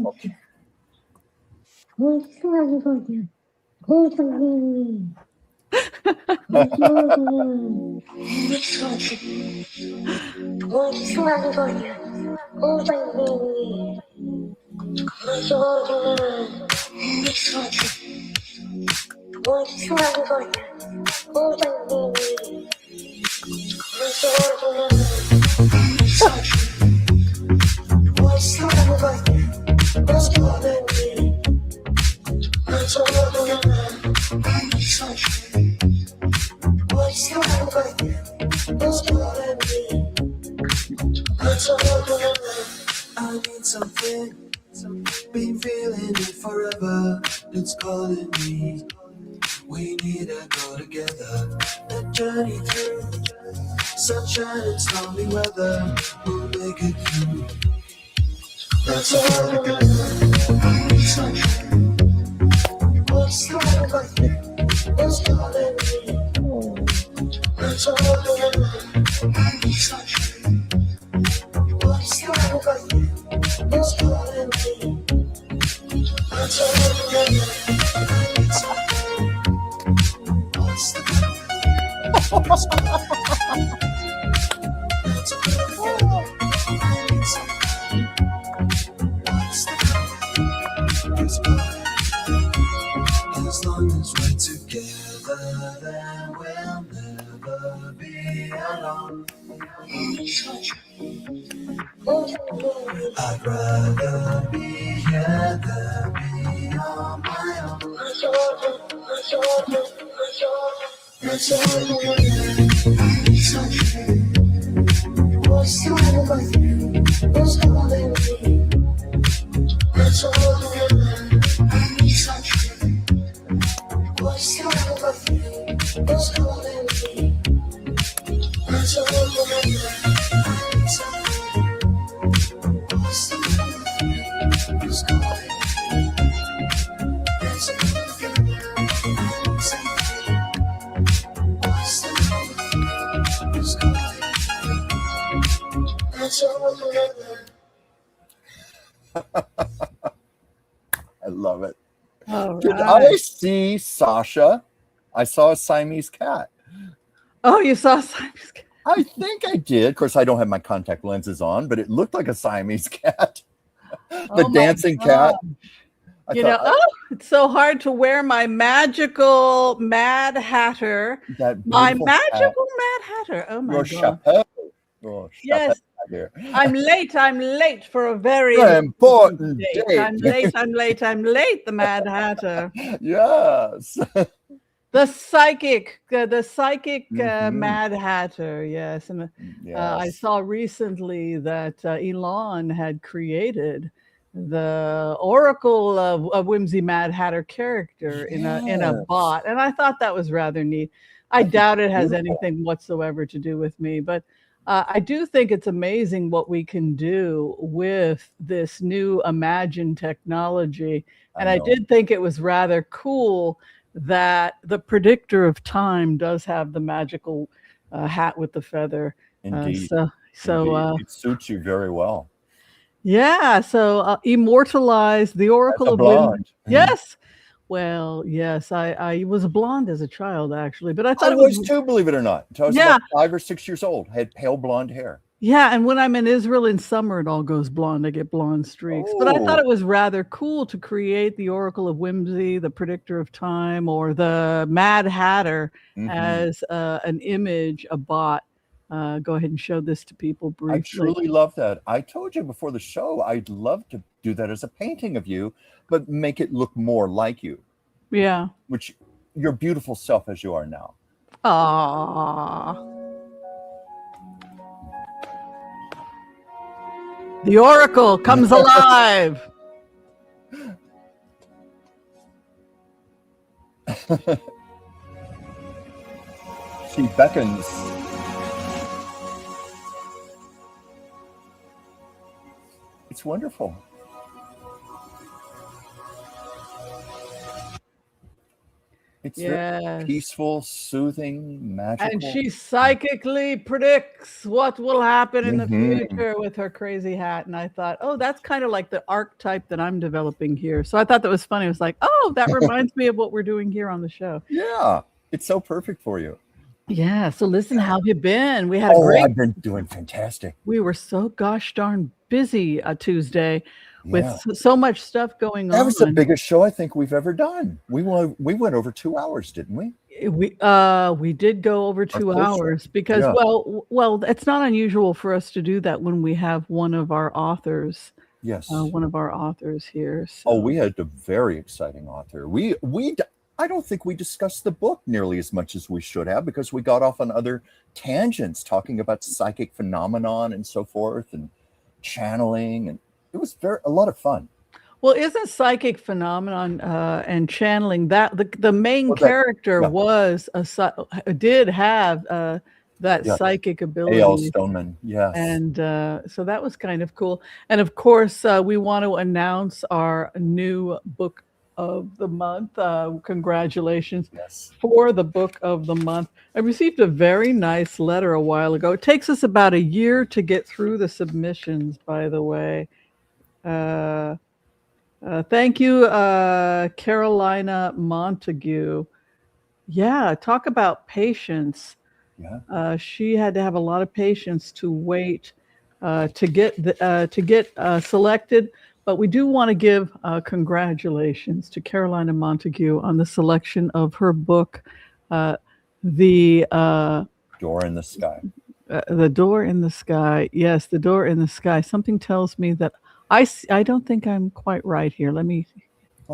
Okay. I need something, been feeling it forever, it's calling me. We need to go together, a journey through sunshine and stormy weather, we'll make it through. Let's go together. What's calling me? Let's go together. What's calling me? Let's calling me. Let's go together. What's the as long as we're together, then we'll never be alone. I'd rather be here than be on my own. Let's go together. What's calling me? Let's calling me. Let's go together. What's calling me? Let's calling me. Let's go together. I love it. All Did right. I see Sasha? I saw a Siamese cat. Oh, you saw Simon's cat. I think I did. Of course, I don't have my contact lenses on, but it looked like a Siamese cat. The Oh my dancing cat. I You thought, know, oh, it's so hard to wear my magical Mad Hatter. that My beautiful magical cat. Mad Hatter. Oh my Your God. chapeau. Your Yes. chapeau here. I'm late for a very Important date. date. I'm late, the Mad Hatter. Yes. The psychic Mhm. Mad Hatter, yes. And I Yes. saw recently that Elon had created the Oracle of Whimsy Mad Hatter character in a Yes. bot, and I thought that was rather neat. I doubt it has beautiful. anything whatsoever to do with me, but I do think it's amazing what we can do with this new imagined technology. And I know. did think it was rather cool that the predictor of time does have the magical hat with the feather. Indeed. So Indeed. It suits you very well. yeah, so immortalize the Oracle As a of Whimsy. blonde. Yes. Well, yes, I was a blonde as a child, actually, but I thought I it was was too, believe it or not. Until I was yeah. about 5 or 6 years old. I had pale blonde hair. Yeah, and when I'm in Israel in summer, it all goes blonde. I get blonde streaks. But I thought Oh. it was rather cool to create the Oracle of Whimsy, the Predictor of Time, or the Mad Hatter Mhm. as an image, a bot. Go ahead and show this to people I briefly. truly love that. I told you before the show, I'd love to do that as a painting of you, but make it look more like you, Yeah. which your beautiful self as you are now. Ah. The Oracle comes alive. She beckons. It's It's very Yes. peaceful, soothing, magical. And she psychically predicts what will happen in the Mhm. future with her crazy hat. And I thought, oh, that's kind of like the archetype that I'm developing here. So I thought that was funny. I was like, oh, that reminds me of what we're doing here on the show. Yeah, it's so perfect for you. Yeah. So listen, how have you been? We had a Oh, great, I've been doing fantastic. we were so gosh darn busy Tuesday with Yeah. so much stuff going That on. was the biggest show I think we've ever done. We went over 2 hours, didn't we? We did go over 2 close to it. hours because Yeah. well, it's not unusual for us to do that when we have one of our authors Yes. here. Oh, So we had a very exciting author. I don't think we discussed the book nearly as much as we should have because we got off on other tangents talking about psychic phenomenon and so forth and channeling, and it was a lot of fun. well, isn't psychic phenomenon and channeling that the main Well, that- character yeah. was did have that Yeah. psychic A.L. ability. Stoneman, yes. And so that was kind of cool. And of course, we want to announce our new book of the month. Congratulations Yes. for the book of the month. I received a very nice letter a while ago. It takes us about a year to get through the submissions, by the way. Thank you, Carolina Montague. Yeah, talk about patience. Yeah. She had to have a lot of patience to wait to get selected. But we do want to give congratulations to Carolina Montague on the selection of her book, The Door in the Sky. The Door in the Sky. Yes, The Door in the Sky. Something tells me that I don't think I'm quite right here. Let me.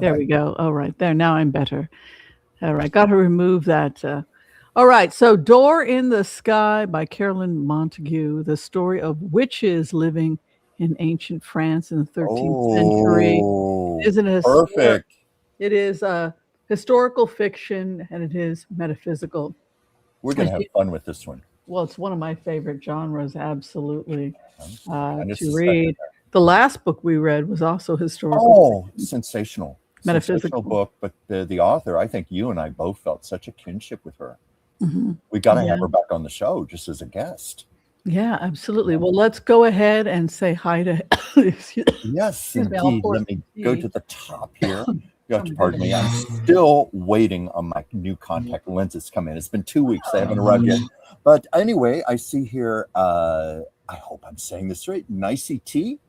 There we go. All right, there. Now I'm better. All right, got to remove that. All right, so Door in the Sky by Carolyn Montague, the story of witches living in ancient France in the 13th century. Isn't it perfect? It is historical fiction and it is metaphysical. We're going to have fun with this one. Well, it's one of my favorite genres, absolutely, to read. The last book we read was also historical. Oh, sensational. Metaphysical book, but the author, I think you and I both felt such a kinship with her. Mm-hmm. We got to have her back on the show just as a guest. Yeah, absolutely. Well, let's go ahead and say hi to. Yes, indeed. Let me go to the top here. You have to pardon me. I'm still waiting on my new contact lenses to come in. It's been 2 weeks. They haven't arrived yet. But anyway, I see here, I hope I'm saying this right, Nicey T.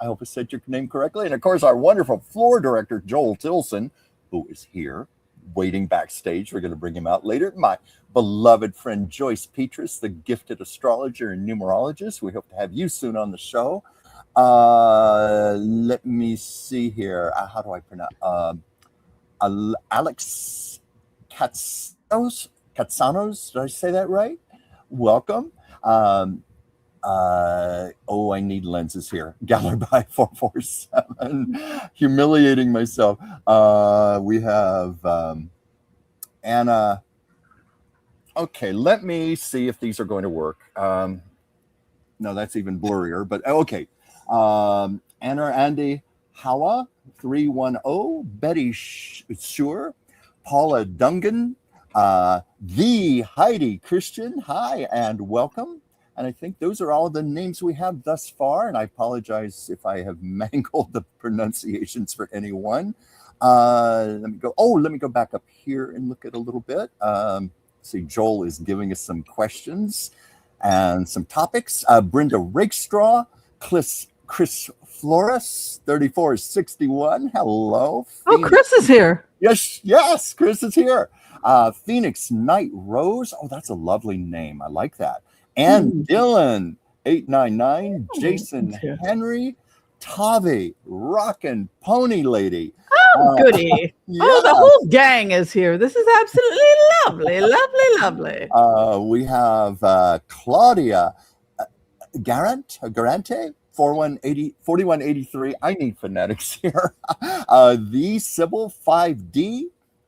I hope I said your name correctly. And of course, our wonderful floor director, Joel Tilson, who is here waiting backstage. We're going to bring him out later. My beloved friend, Joyce Petrus, the gifted astrologer and numerologist. We hope to have you soon on the show. Let me see here. How do I pronounce? Alex Katsanos. Did I say that right? Welcome. I need lenses here. Gallerby 447. Humiliating myself. We have Anna. Okay, let me see if these are going to work. No, that's even blurrier, but okay. Anna Andy Hawa 310. Betty Sure. Paula Dungan. The Heidi Christian. Hi and welcome. And I think those are all the names we have thus far. And I apologize if I have mangled the pronunciations for anyone. Let me go back up here and look at a little bit. See, Joel is giving us some questions and some topics. Brenda Rakestraw, Chris Flores, 3461. Hello. Oh, Chris is here. Yes, Chris is here. Phoenix Night Rose. Oh, that's a lovely name. I like that. And Dylan 899, Jason Henry, Tavi, Rockin' Pony Lady. Oh, goody. Yeah. Oh, the whole gang is here. This is absolutely lovely. We have Claudia Garante, 4183. I need phonetics here. The Sybil 5D,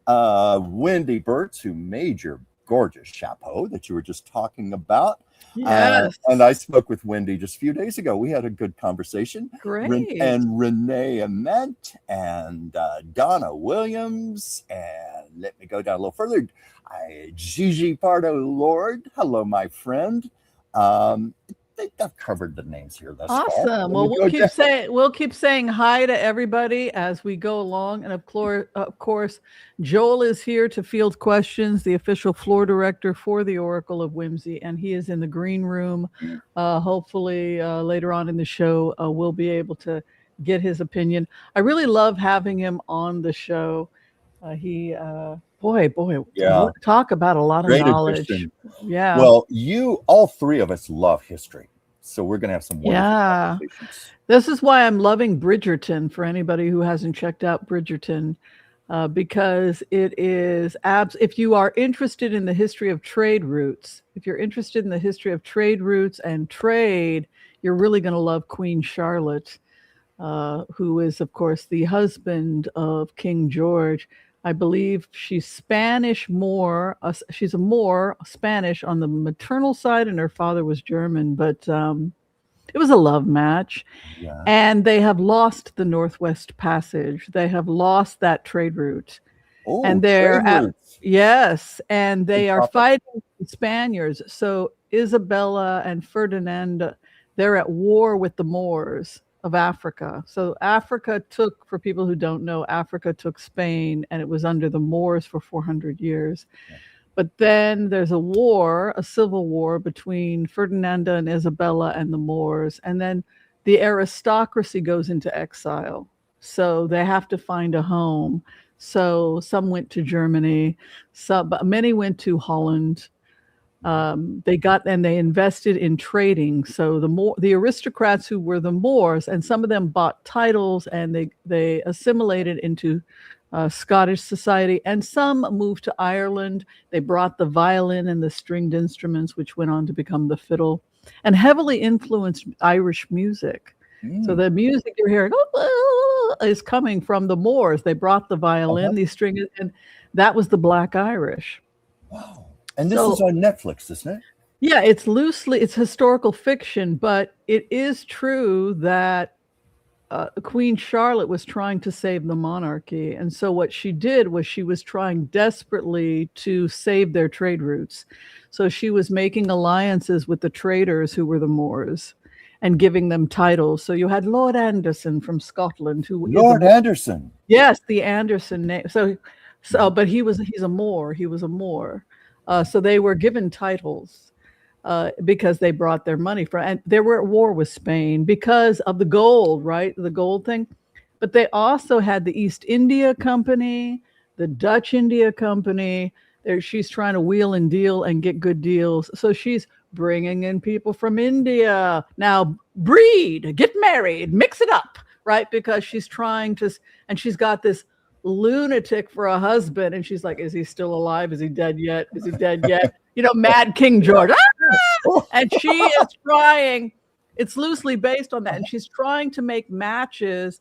Wendy Burtz, who made your gorgeous chapeau that you were just talking about. Yes. And I spoke with Wendy just a few days ago. We had a good conversation. Great. And Renee Ament and Donna Williams. And let me go down a little further. Gigi Pardo Lord. Hello, my friend. I think I've covered the names here thus far. Awesome. Well, we'll keep saying hi to everybody as we go along. And of course, Joel is here to field questions, the official floor director for the Oracle of Whimsy, and he is in the green room. Hopefully, later on in the show, we'll be able to get his opinion. I really love having him on the show. Yeah. Talk about a lot of Great knowledge. addition. Yeah. Well, all three of us love history. So we're going to have some wonderful conversations. This is why I'm loving Bridgerton, for anybody who hasn't checked out Bridgerton, because it is if you are interested in the history of trade routes, and trade, you're really going to love Queen Charlotte, who is, of course, the husband of King George. I believe she's Spanish more. She's more Spanish on the maternal side, and her father was German. But it was a love match. Yeah. And they have lost the Northwest Passage. They have lost that trade route. Oh, and they're trade routes. Yes, and they are fighting the Spaniards. So Isabella and Ferdinand, they're at war with the Moors of Africa. So Africa took, for people who don't know, Africa took Spain, and it was under the Moors for 400 years. Yeah. But then there's a civil war between Ferdinand and Isabella and the Moors. And then the aristocracy goes into exile. So they have to find a home. So some went to Germany, many went to Holland. They invested in trading. So the aristocrats who were the Moors, and some of them bought titles, and they assimilated into Scottish society, and some moved to Ireland. They brought the violin and the stringed instruments, which went on to become the fiddle, and heavily influenced Irish music. So the music you're hearing is coming from the Moors. They brought the violin, these strings, and that was the Black Irish. Wow. And this is on Netflix, isn't it? Yeah, it's historical fiction, but it is true that Queen Charlotte was trying to save the monarchy. And so what she did was she was trying desperately to save their trade routes. So she was making alliances with the traders who were the Moors and giving them titles. So you had Lord Anderson from Scotland, Anderson. Yes, the Anderson name. But he's a Moor. He was a Moor. So they were given titles because they brought their money from, and they were at war with Spain because of the gold, right? The gold thing. But they also had the East India Company, the Dutch India Company. She's trying to wheel and deal and get good deals. So she's bringing in people from India. Now, breed, get married, mix it up, right? Because she's trying to, and she's got this lunatic for a husband, and she's like, is he still alive? Is he dead yet? Mad King George. And she is trying, it's loosely based on that, and she's trying to make matches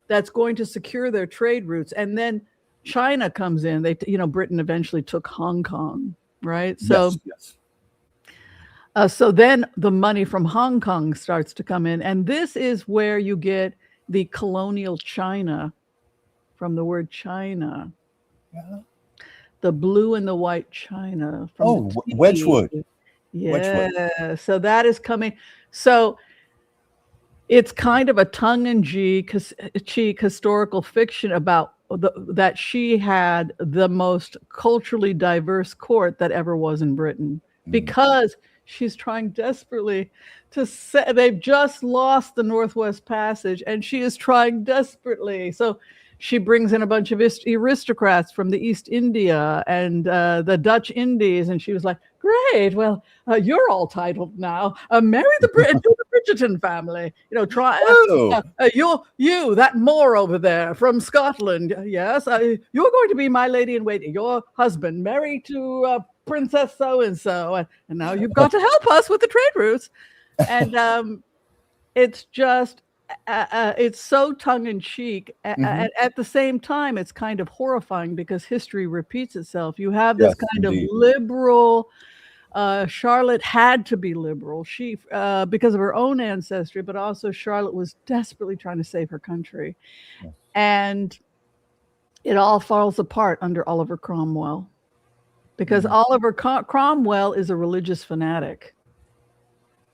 that's going to secure their trade routes. And then China comes in. Britain eventually took Hong Kong, right? So yes. So then the money from Hong Kong starts to come in, and this is where you get the colonial China from the word China. Yeah. The blue and the white China. From Wedgwood. Yeah. Wedgwood. So that is coming. So it's kind of a tongue-in-cheek historical fiction about that she had the most culturally diverse court that ever was in Britain, because she's trying desperately to say they've just lost the Northwest Passage, and she is trying desperately. So she brings in a bunch of aristocrats from the East India and the Dutch Indies, and she was like, "Great, well, you're all titled now. Marry the Bridgeton family. Try you that Moor over there from Scotland. Yes, you're going to be my lady in waiting. Your husband married to Princess so and so, and now you've got to help us with the trade routes." And it's just. It's so tongue-in-cheek, and at the same time, it's kind of horrifying because history repeats itself. You have this kind of liberal Charlotte had to be liberal. She, because of her own ancestry, but also Charlotte was desperately trying to save her country, and it all falls apart under Oliver Cromwell, because Oliver Cromwell is a religious fanatic.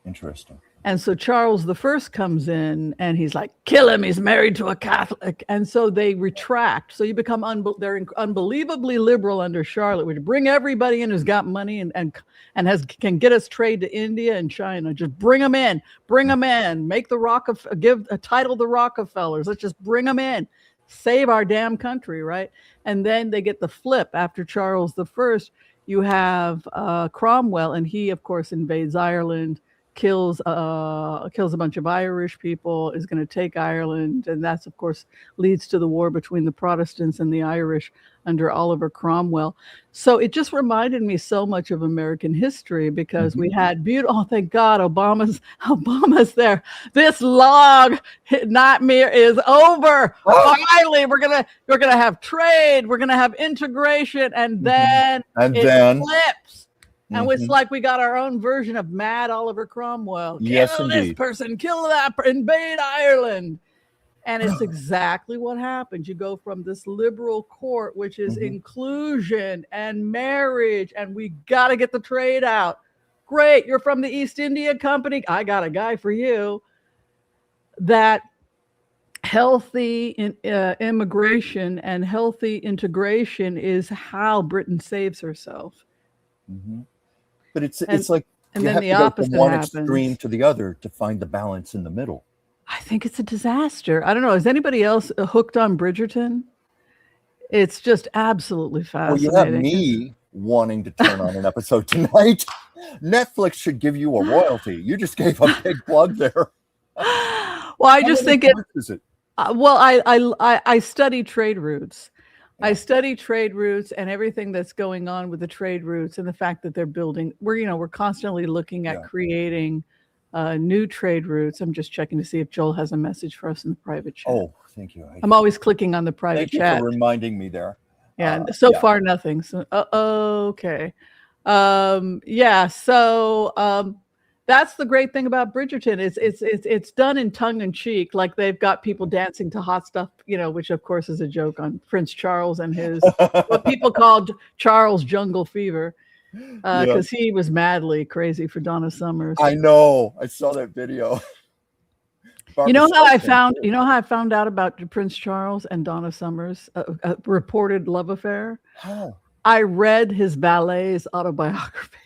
Interesting. And so Charles I comes in and he's like, kill him. He's married to a Catholic. And so they retract. So you become, they're unbelievably liberal under Charlotte, which bring everybody in who's got money and can get us trade to India and China. Just bring them in, make the give a title the Rockefellers. Let's just bring them in, save our damn country. Right. And then they get the flip after Charles I. You have Cromwell, and he, of course, invades Ireland, kills a bunch of Irish people, is going to take Ireland, and that's, of course, leads to the war between the Protestants and the Irish under Oliver Cromwell. So it just reminded me so much of American history, because we had beautiful, thank God, Obama's there. This log nightmare is over. Finally, we're gonna have trade, we're gonna have integration, and then it flips. And it's like we got our own version of Mad Oliver Cromwell. Yes, kill indeed. This person, kill that, invade Ireland. And it's exactly what happens. You go from this liberal court, which is inclusion and marriage, and we got to get the trade out. Great, you're from the East India Company. I got a guy for you. That healthy immigration and healthy integration is how Britain saves herself. But it's like and you then have the to go opposite from one happens. extreme to the other to find the balance in the middle. I think it's a disaster. I don't know. Is anybody else hooked on Bridgerton? It's just absolutely fascinating. Well, you have me wanting to turn on an episode tonight. Netflix should give you a royalty. You just gave a big plug there. Well, I just think is it? Well, I study trade routes. I study trade routes and everything that's going on with the trade routes, and the fact that they're building. We're constantly looking at creating new trade routes. I'm just checking to see if Joel has a message for us in the private chat. Oh, thank you. I'm always clicking on the private chat. Thank you for reminding me there. Yeah. So far, nothing. So okay. So that's the great thing about Bridgerton. It's done in tongue in cheek. Like, they've got people dancing to hot stuff, which of course is a joke on Prince Charles and his what people called Charles Jungle Fever, because he was madly crazy for Donna Summers. I know. I saw that video. You know how I found out about Prince Charles and Donna Summers' reported love affair? How? I read his ballet's autobiography.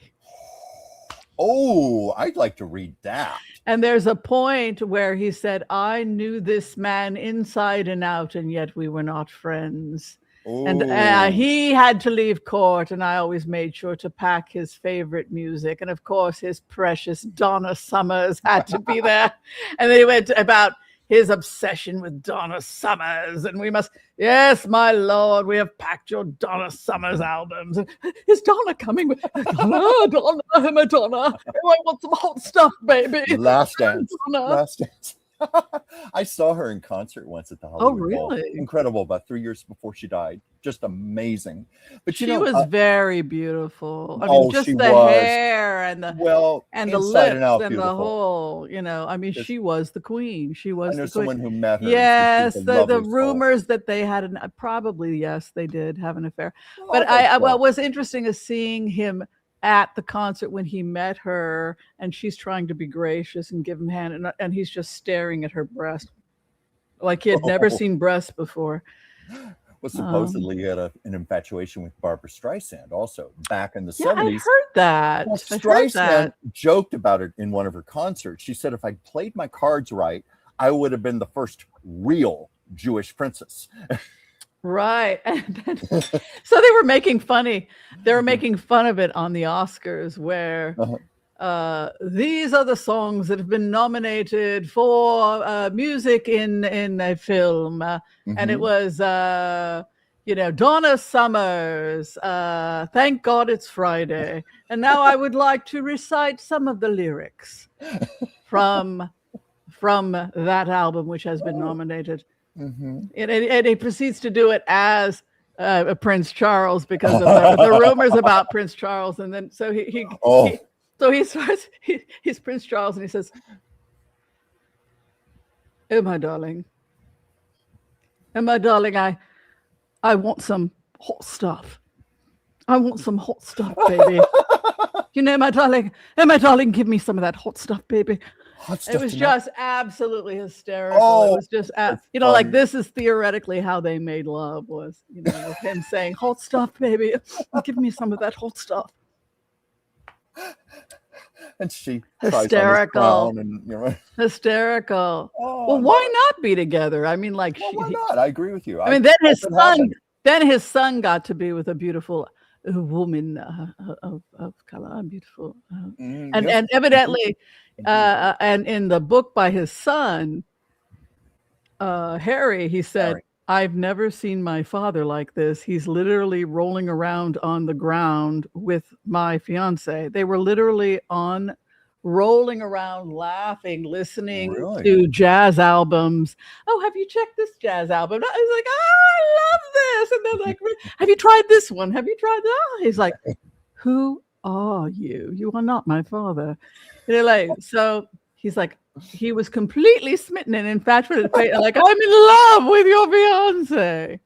Oh, I'd like to read that. And there's a point where he said, I knew this man inside and out, and yet we were not friends. Ooh. And he had to leave court, and I always made sure to pack his favorite music. And of course, his precious Donna Summers had to be there. And then he went about his obsession with Donna Summers. And we must, yes, my lord, we have packed your Donna Summers albums. Is Donna coming? Donna, Madonna. Oh, I want some hot stuff, baby. Last Dance. Last Dance. I saw her in concert once at the Hollywood Bowl. Really? Incredible. About 3 years before she died. Just amazing. But she was very beautiful. I mean, just the hair and the lips and beautiful. The whole. She was the queen. She was. I know someone who met her. Yes, the rumors that they had probably yes, they did have an affair. But what was interesting is seeing him at the concert when he met her, and she's trying to be gracious and give him hand, and he's just staring at her breast like he had never seen breasts before. Well, supposedly he had an infatuation with Barbara Streisand also back in the 70s. I heard that. Well, Streisand joked about it in one of her concerts. She said, if I played my cards right, I would have been the first real Jewish princess. Right. So they were making fun of it on the Oscars, where these are the songs that have been nominated for music in a film. And it was, Donna Summers, Thank God It's Friday. And now I would like to recite some of the lyrics from that album, which has been nominated. And he proceeds to do it as Prince Charles because of the rumors about Prince Charles, and then so he starts. He's Prince Charles, and he says, "Oh my darling, I want some hot stuff. I want some hot stuff, baby. You know, my darling, give me some of that hot stuff, baby." It was just absolutely hysterical. It was just, like this is theoretically how they made love was, with him saying, "Hot stuff, baby. Give me some of that hot stuff." And she hysterical. Hysterical. Oh, well, why not be together? I mean, like, why not? I agree with you. I mean, then his son got to be with a beautiful woman of color, beautiful, and evidently. And in the book by his son, Harry, he said, "I've never seen my father like this. He's literally rolling around on the ground with my fiance." They were literally rolling around, laughing, listening to jazz albums. "Oh, have you checked this jazz album?" I was like, "Oh, I love this." And they're like, "Have you tried this one? Have you tried that?" He's like, "Who are you? You are not my father." So he's like, he was completely smitten and infatuated, like, "I'm in love with your fiance."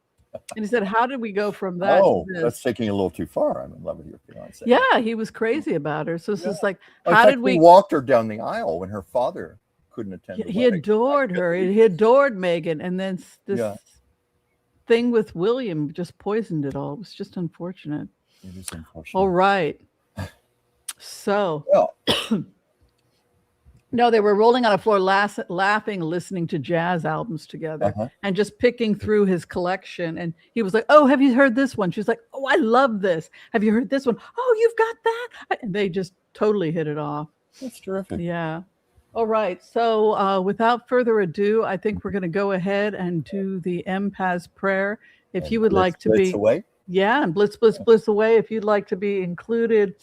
And he said, "How did we go from that?" Oh, that's taking a little too far. "I'm in love with your fiance." Yeah, he was crazy about her. So it's just like, how did we walked her down the aisle when her father couldn't attend? He adored her. He adored Meghan, and then this thing with William just poisoned it all. It was just unfortunate. It is unfortunate. All right. So. Well. No, they were rolling on a floor, laughing, listening to jazz albums together, and just picking through his collection. And he was like, "Oh, have you heard this one?" She was like, "Oh, I love this. Have you heard this one? Oh, you've got that." And they just totally hit it off. That's terrific. Yeah. All right. So without further ado, I think we're going to go ahead and do the Empath's prayer. If you would like to be, away. Yeah, and blitz away. If you'd like to be included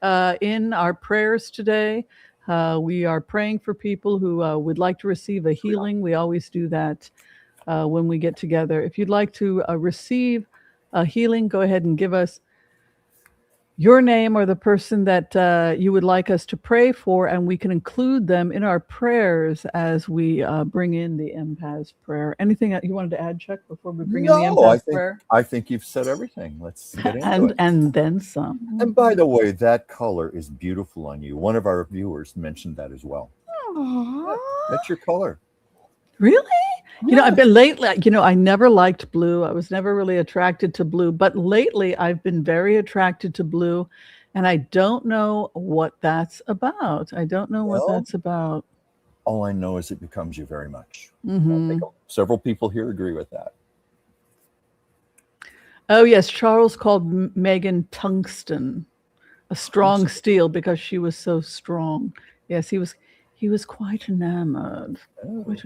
in our prayers today. We are praying for people who would like to receive a healing. We always do that when we get together. If you'd like to receive a healing, go ahead and give us your name or the person that you would like us to pray for, and we can include them in our prayers as we bring in the Empath's prayer. Anything that you wanted to add, Chuck, before we bring in the Empath's prayer? I think you've said everything. Let's get into it. And then some. And by the way, that color is beautiful on you. One of our viewers mentioned that as well. Aww. That's your color. Really? I've been lately, I never liked blue. I was never really attracted to blue, but lately I've been very attracted to blue, and I don't know what that's about. All I know is it becomes you very much. Mm-hmm. I think several people here agree with that. Oh, yes. Charles called Meghan tungsten, a strong steel, because she was so strong. Yes, he was quite enamored, with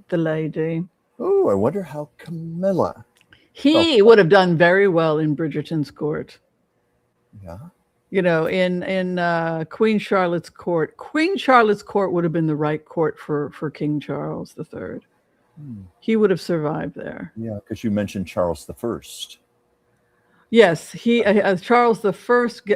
the lady. Oh, I wonder how Camilla. He would have done very well in Bridgerton's court. Yeah. In Queen Charlotte's court. Queen Charlotte's court would have been the right court for King Charles III. He would have survived there. Yeah, because you mentioned Charles I. Yes, Charles I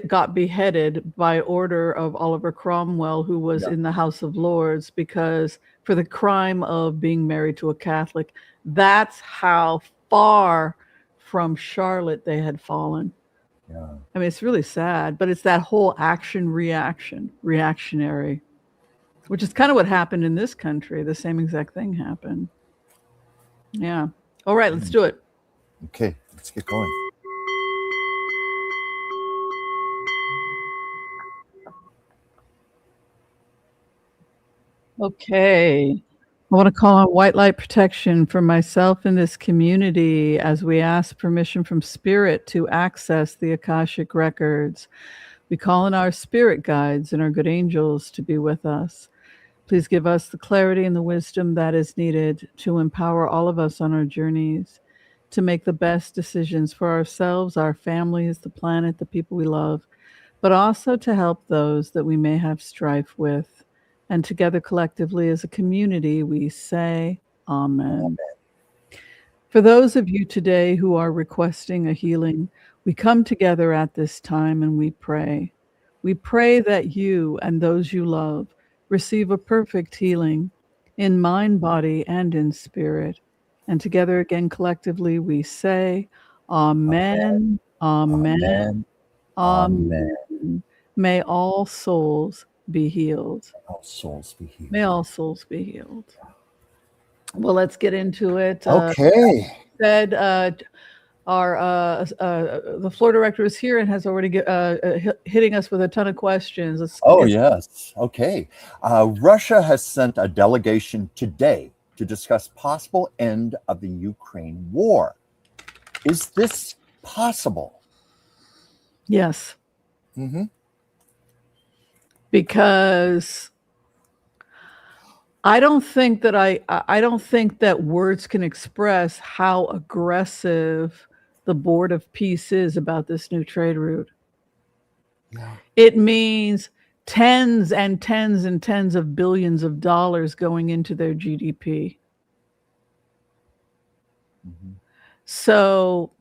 got beheaded by order of Oliver Cromwell, who was in the House of Lords, because for the crime of being married to a Catholic. That's how far from Charlotte they had fallen. Yeah. I mean, it's really sad, but it's that whole reactionary, which is kind of what happened in this country. The same exact thing happened. Yeah. All right, let's do it. Okay, let's get going. Okay. I want to call on white light protection for myself and this community as we ask permission from Spirit to access the Akashic records. We call on our spirit guides and our good angels to be with us. Please give us the clarity and the wisdom that is needed to empower all of us on our journeys, to make the best decisions for ourselves, our families, the planet, the people we love, but also to help those that we may have strife with. And together collectively as a community, we say Amen. For those of you today who are requesting a healing, we come together at this time and we pray. We pray that you and those you love receive a perfect healing in mind, body, and in spirit. And together again, collectively, we say, Amen, Amen, Amen. Amen. May all souls be healed. All souls be healed. May all souls be healed. Well, let's get into it. Okay. Said our the floor director is here and has already hitting us with a ton of questions. Yes. Okay. Russia has sent a delegation today to discuss possible end of the Ukraine war. Is this possible? Yes. Mm-hmm. Because I don't think that words can express how aggressive the Board of Peace is about this new trade route. Yeah. It means tens and tens and tens of billions of dollars going into their GDP. Mm-hmm. So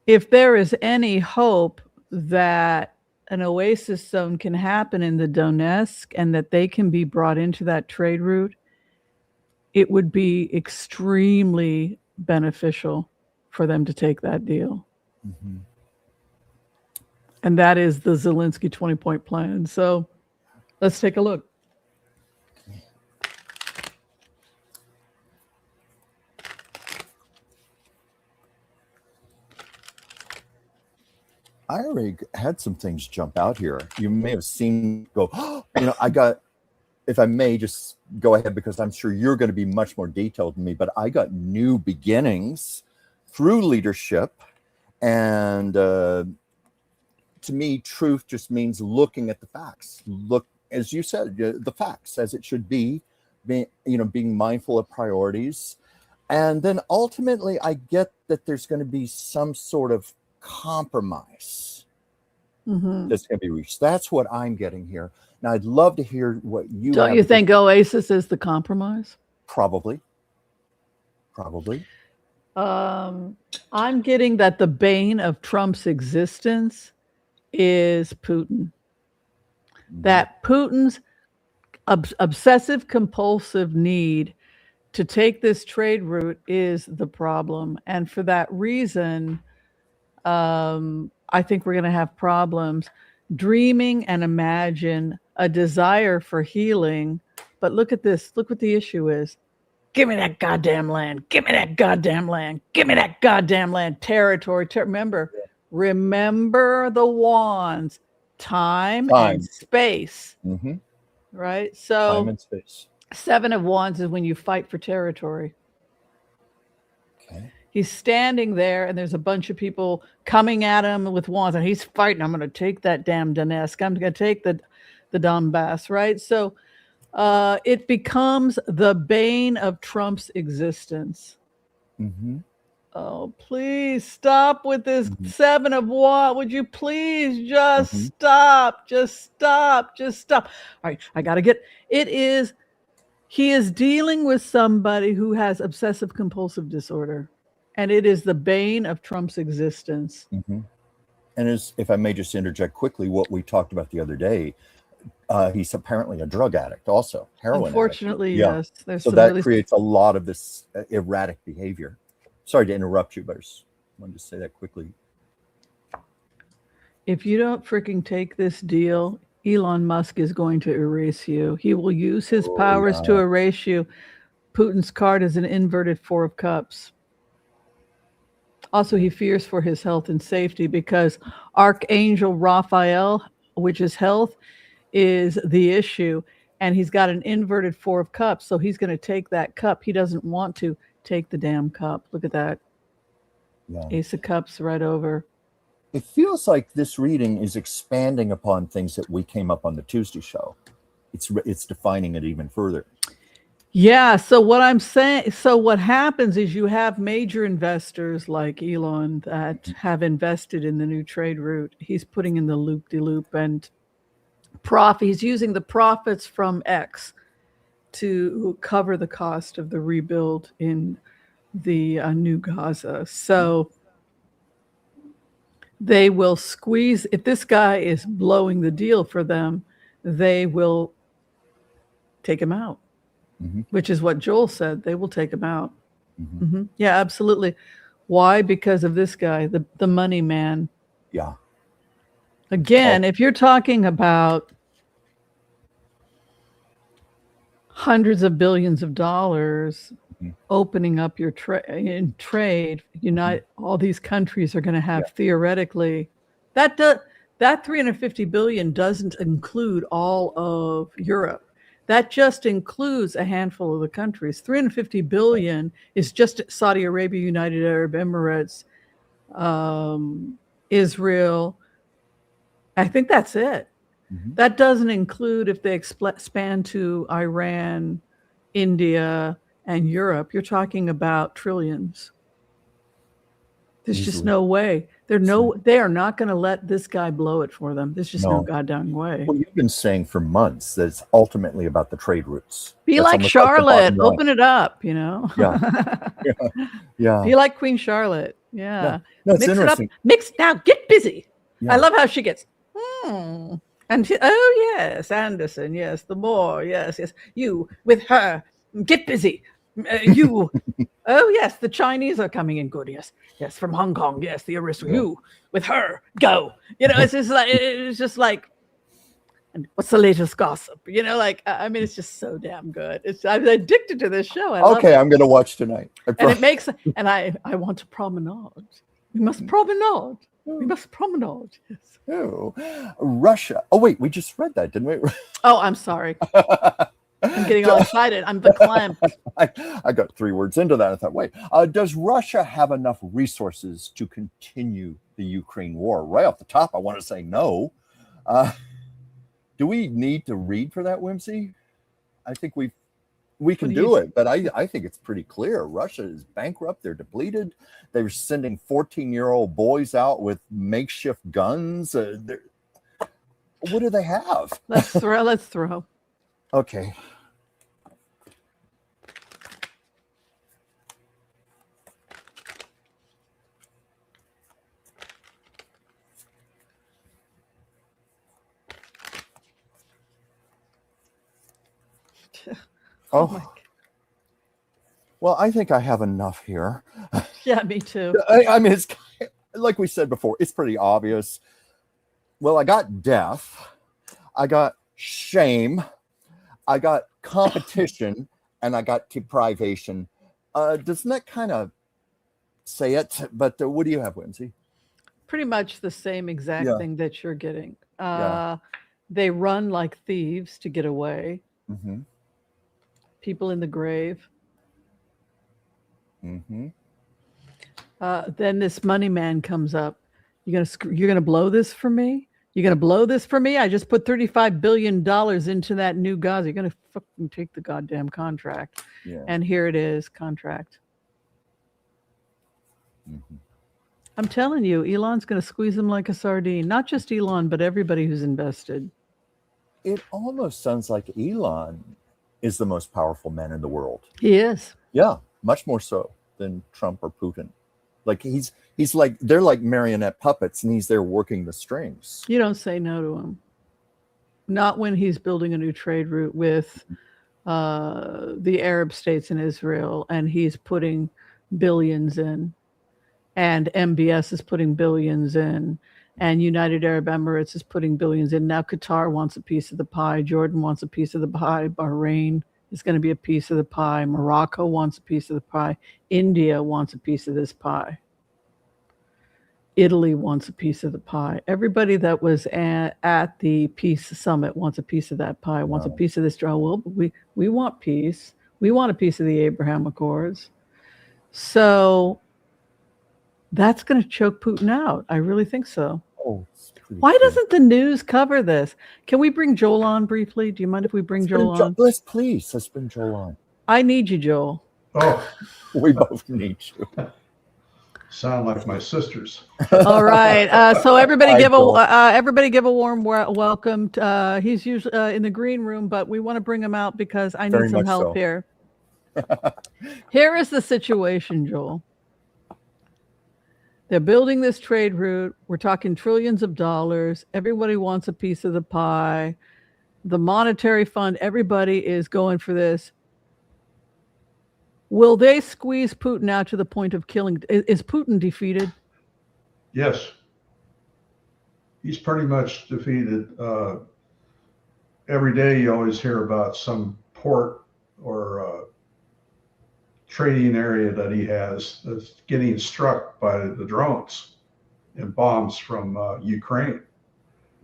if there is any hope that an oasis zone can happen in the Donetsk and that they can be brought into that trade route, it would be extremely beneficial for them to take that deal. Mm-hmm. And that is the Zelensky 20-point plan. So let's take a look. I already had some things jump out here. You may have seen go, if I may just go ahead, because I'm sure you're going to be much more detailed than me, but I got new beginnings through leadership. And to me, truth just means looking at the facts. Look, as you said, the facts as it should be, being mindful of priorities. And then ultimately, I get that there's going to be some sort of compromise that's going to be reached. That's what I'm getting here. Now, I'd love to hear what you don't you think Oasis is the compromise? Probably. I'm getting that the bane of Trump's existence is Putin. That Putin's obsessive compulsive need to take this trade route is the problem. And for that reason, I think we're going to have problems dreaming and imagine a desire for healing. But look at this. Look what the issue is. Give me that goddamn land. Give me that goddamn land. Give me that goddamn land. Territory. Remember the wands. Time and space. Mm-hmm. Right? So time and space. 7 of Wands is when you fight for territory. Okay. He's standing there and there's a bunch of people coming at him with wands and he's fighting. I'm going to take that damn Donetsk. I'm going to take the Donbass, right? So it becomes the bane of Trump's existence. Mm-hmm. Oh, please stop with this 7 of Wands. Would you please just stop? Just stop. Just stop. All right, I got to get it. He is dealing with somebody who has obsessive compulsive disorder, and it is the bane of Trump's existence. Mm-hmm. And if I may just interject quickly, what we talked about the other day, he's apparently a drug addict also, heroin Unfortunately, addict. Yes. There's so that creates a lot of this erratic behavior. Sorry to interrupt you, but I just wanted to say that quickly. If you don't freaking take this deal, Elon Musk is going to erase you. He will use his powers to erase you. Putin's card is an inverted 4 of Cups. Also, he fears for his health and safety because Archangel Raphael, which is health, is the issue. And he's got an inverted 4 of Cups. So he's going to take that cup. He doesn't want to take the damn cup. Look at that. Yeah. Ace of Cups right over. It feels like this reading is expanding upon things that we came up on the Tuesday show. It's defining it even further. Yeah. So what I'm saying, what happens is you have major investors like Elon that have invested in the new trade route. He's putting in the loop-de-loop and he's using the profits from X to cover the cost of the rebuild in the new Gaza. So they will squeeze. If this guy is blowing the deal for them, they will take him out, which is what Joel said. They will take him out. Yeah, absolutely. Why? Because of this guy, the money man. Yeah. Again, if you're talking about hundreds of billions of dollars opening up your in trade, all these countries are going to have theoretically that 350 billion doesn't include all of Europe. That just includes a handful of the countries. 350 billion is just Saudi Arabia, United Arab Emirates, Israel. I think that's it. That doesn't include if they expand to Iran, India, and Europe. You're talking about trillions. There's just no way. They are not going to let this guy blow it for them. There's just no goddamn way. Well, you've been saying for months that it's ultimately about the trade routes. Be like Charlotte. Open it up, Yeah. Be like Queen Charlotte. Yeah. No, it's interesting. It up. Mix now. Get busy. I love how she gets. And yes, Anderson, yes, the more, yes, you with her, get busy. You, yes, the Chinese are coming in good, yes, from Hong Kong, yes, the aristocrat, you with her, go. It's just like, and what's the latest gossip? I mean, it's just so damn good. I'm addicted to this show. I'm going to watch tonight. And it makes, and I want to promenade. We must promenade. We must promenade. Yes. Oh, Russia. Oh, wait, we just read that, didn't we? Oh, I'm sorry. I'm getting all excited. I'm the clamp. I got 3 words into that. I thought, wait, does Russia have enough resources to continue the Ukraine war? Right off the top, I want to say no. Do we need to read for that, Whimsy? I think we can do it, but I think it's pretty clear. Russia is bankrupt. They're depleted. They're sending 14-year-old boys out with makeshift guns. What do they have? Let's throw. Okay. Oh. Well, I think I have enough here. Yeah, me too. I mean, it's like we said before, it's pretty obvious. Well, I got death. I got shame. I got competition. And I got deprivation. Doesn't that kind of say it? But what do you have, Whimsy? Pretty much the same exact thing that you're getting. They run like thieves to get away. People in the grave. Then this money man comes up. You're gonna blow this for me? You're gonna blow this for me? I just put $35 billion into that new Gaza. You're gonna fucking take the goddamn contract. And here it is, contract. I'm telling you, Elon's gonna squeeze him like a sardine. Not just Elon, but everybody who's invested. It almost sounds like Elon is the most powerful man in the world. He is. Yeah, much more so than Trump or Putin. Like he's like, they're like marionette puppets and he's there working the strings. You don't say no to him. Not when he's building a new trade route with the Arab states and Israel, and he's putting billions in, and MBS is putting billions in, and United Arab Emirates is putting billions in. Now Qatar wants a piece of the pie. Jordan wants a piece of the pie. Bahrain is going to be a piece of the pie. Morocco wants a piece of the pie. India wants a piece of this pie. Italy wants a piece of the pie. Everybody that was at the peace summit wants a piece of that pie, wants a piece of this draw. Well, we want peace. We want a piece of the Abraham Accords. So that's going to choke Putin out. I really think so. Oh, why doesn't the news cover this? Can we bring Joel on briefly? Do you mind if we bring Joel on? Let's bring Joel on. I need you, Joel. Oh, we both need you. Sound like my sisters. All right. So everybody give a warm welcome. He's usually in the green room, but we want to bring him out because I need some help here. Here is the situation, Joel. They're building this trade route. We're talking trillions of dollars. Everybody wants a piece of the pie. The monetary fund, everybody is going for this. Will they squeeze Putin out to the point of killing? Is Putin defeated? Yes. He's pretty much defeated. Every day you always hear about some port or trading area that he has that's getting struck by the drones and bombs from Ukraine.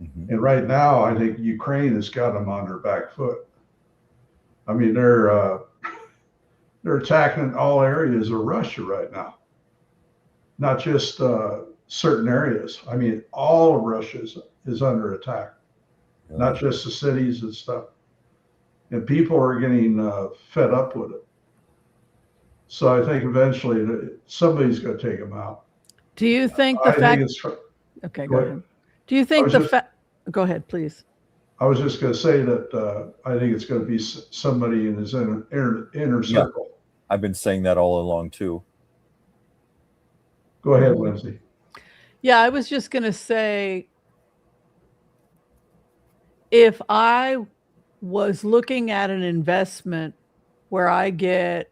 Mhm. And right now, I think Ukraine has got them on their back foot. I mean, they're attacking all areas of Russia right now, not just certain areas. I mean, all of Russia is under attack, not just the cities and stuff. And people are getting fed up with it. So I think eventually somebody's going to take them out. Do you think the I fact? think it's, Okay, Go go ahead. ahead. Do you think was the just- fact? Go ahead, please. I was just going to say that I think it's going to be somebody in his inner Yeah. circle. I've been saying that all along too. Go ahead, Whimsy. Yeah, I was just going to say, if I was looking at an investment where I get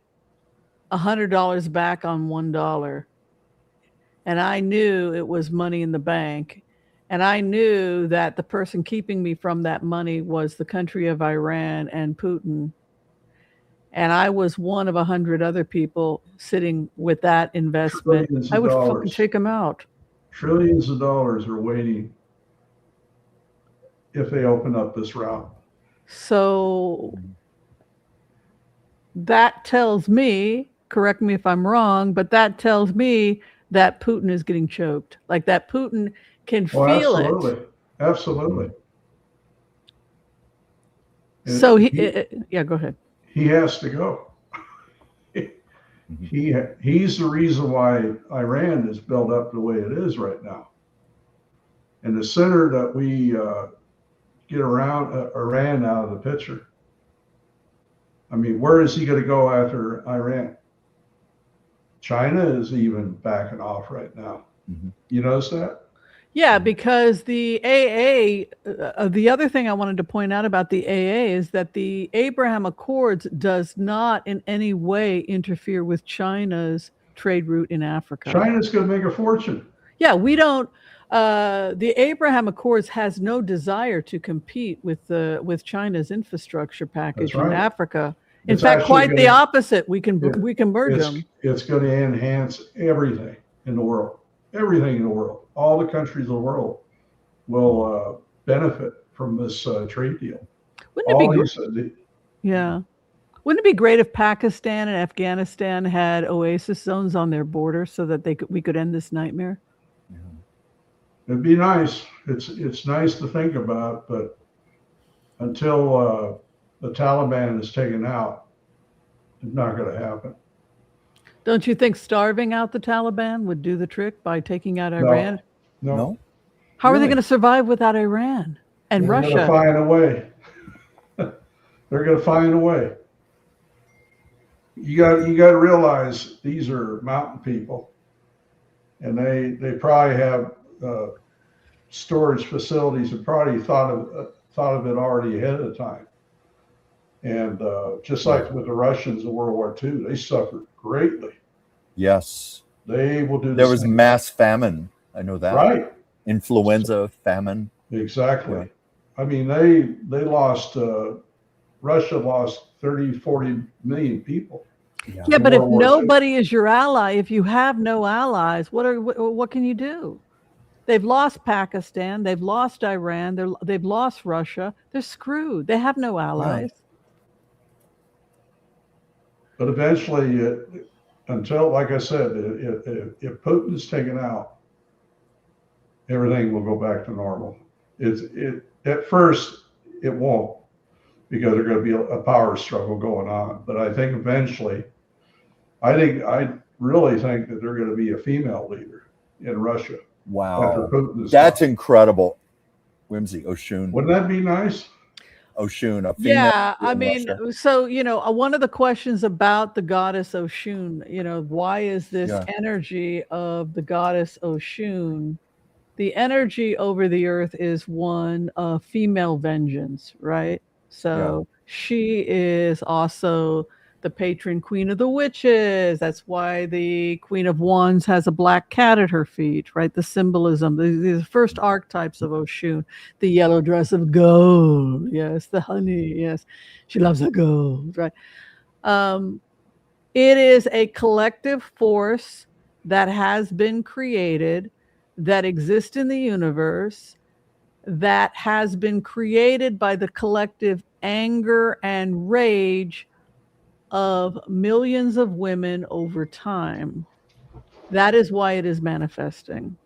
$100 back on $1, and I knew it was money in the bank, and I knew that the person keeping me from that money was the country of Iran and Putin, and I was one of 100 other people sitting with that investment, Trillions I of would fucking dollars. take them out. Trillions of dollars are waiting if they open up this route. So that tells me, correct me if I'm wrong, but that tells me that Putin is getting choked. Like that Putin can Oh, feel absolutely. it. Absolutely. And So yeah, go ahead. he has to go. He's the reason why Iran is built up the way it is right now. And the sooner that we get Iran out of the picture, I mean, where is he going to go after Iran? China is even backing off right now. Mhm. You notice that? Yeah, because the AA, the other thing I wanted to point out about the AA is that the Abraham Accords does not in any way interfere with China's trade route in Africa. China's going to make a fortune. Yeah, we don't. The Abraham Accords has no desire to compete with China's infrastructure package That's right. in Africa. In It's fact, actually quite the gonna- opposite. We can merge them. It's going to enhance everything in the world. Everything in the world. All the countries of the world will benefit from this trade deal. Wouldn't it be All these, Yeah. Wouldn't it be great if Pakistan and Afghanistan had oasis zones on their border so that we could end this nightmare? it'd be nice. It's nice to think about, but until the Taliban is taken out, it's not going to happen. Don't you think starving out the Taliban would do the trick by taking out Iran? No. How are they Really? going to survive without Iran and They're Russia? going to find a way. They're going to find a way. You got to realize these are mountain people, and they probably have storage facilities and probably thought of it already ahead of time. And just like with the Russians in World War II, they suffered greatly. Yes. They will do. There was mass famine. I know that. Right. Influenza, famine. Exactly. Yeah. I mean, they lost. Russia lost 30, 40 million people. Yeah, but if World War II. nobody is your ally, if you have no allies, what can you do? They've lost Pakistan, they've lost Iran, they've lost Russia. They're screwed. They have no allies. But eventually, until, like I said, if Putin's taken out, everything will go back to normal. At first, it won't, because there's going to be a power struggle going on. But I think eventually, I really think that there's going to be a female leader in Russia. Wow. After Putin is That's gone. incredible. Whimsy, Oshun. Wouldn't that be nice? Oshun, a female Yeah, I in mean, Russia. so one of the questions about the goddess Oshun, why is this Yeah. energy of the goddess Oshun? The energy over the earth is one of female vengeance, right? So she is also the patron queen of the witches. That's why the Queen of Wands has a black cat at her feet, right? The symbolism, the first archetypes of Oshun, the yellow dress of gold, yes, the honey, yes, she loves the gold, right? It is a collective force that has been created, that exists in the universe, that has been created by the collective anger and rage of millions of women over time. That is why it is manifesting.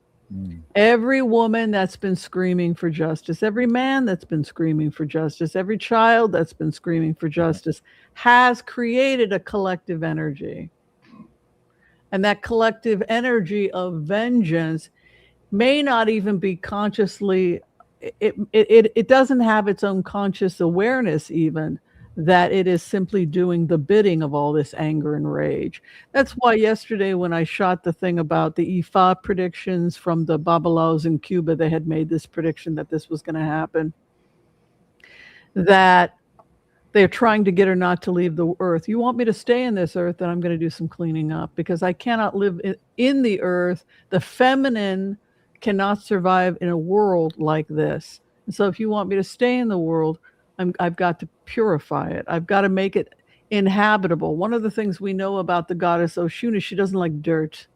Every woman that's been screaming for justice, every man that's been screaming for justice, every child that's been screaming for justice has created a collective energy. And that collective energy of vengeance may not even be consciously, it doesn't have its own conscious awareness even, that it is simply doing the bidding of all this anger and rage. That's why yesterday when I shot the thing about the IFA predictions from the Babalaos in Cuba, they had made this prediction that this was going to happen, that they're trying to get her not to leave the earth. You want me to stay in this earth, then I'm going to do some cleaning up, because I cannot live in the earth. The feminine cannot survive in a world like this. And so if you want me to stay in the world, I've got to purify it. I've got to make it inhabitable. One of the things we know about the goddess Oshun is she doesn't like dirt.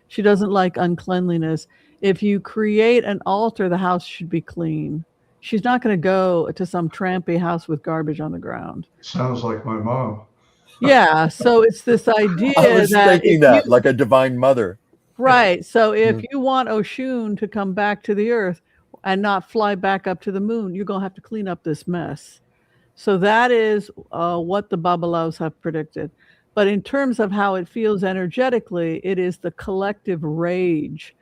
She doesn't like uncleanliness. If you create an altar, the house should be clean. She's not going to go to some trampy house with garbage on the ground. Sounds like my mom. Yeah, so it's this idea I was that thinking that, like a divine mother. right. So if you want Oshun to come back to the earth and not fly back up to the moon, you're going to have to clean up this mess. So that is what the Babalaos have predicted. But in terms of how it feels energetically, it is the collective rage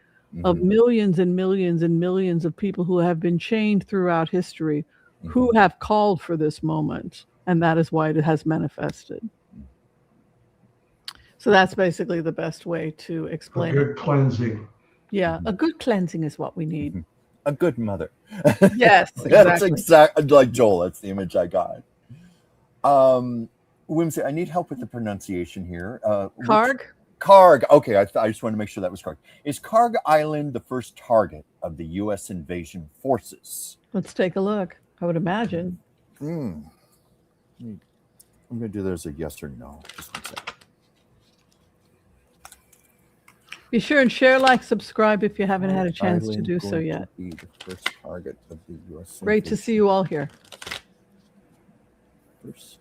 of millions and millions and millions of people who have been chained throughout history, who have called for this moment. And that is why it has manifested. So that's basically the best way to explain A it. good cleansing. Yeah, a good cleansing is what we need. A good mother. Yes, That's exactly. exactly like Joel. That's the image I got. Whimsy, I need help with the pronunciation here. Karg? Karg. Okay, I just wanted to make sure that was correct. Is Karg Island the first target of the U.S. invasion forces? Let's take a look. I would imagine. I'm going to do that as a yes or no. Just 1 second. Be sure and share, like, subscribe if you haven't had a Karg chance to Island do so going yet. to be the first target of the U.S. Great to see you all here. First.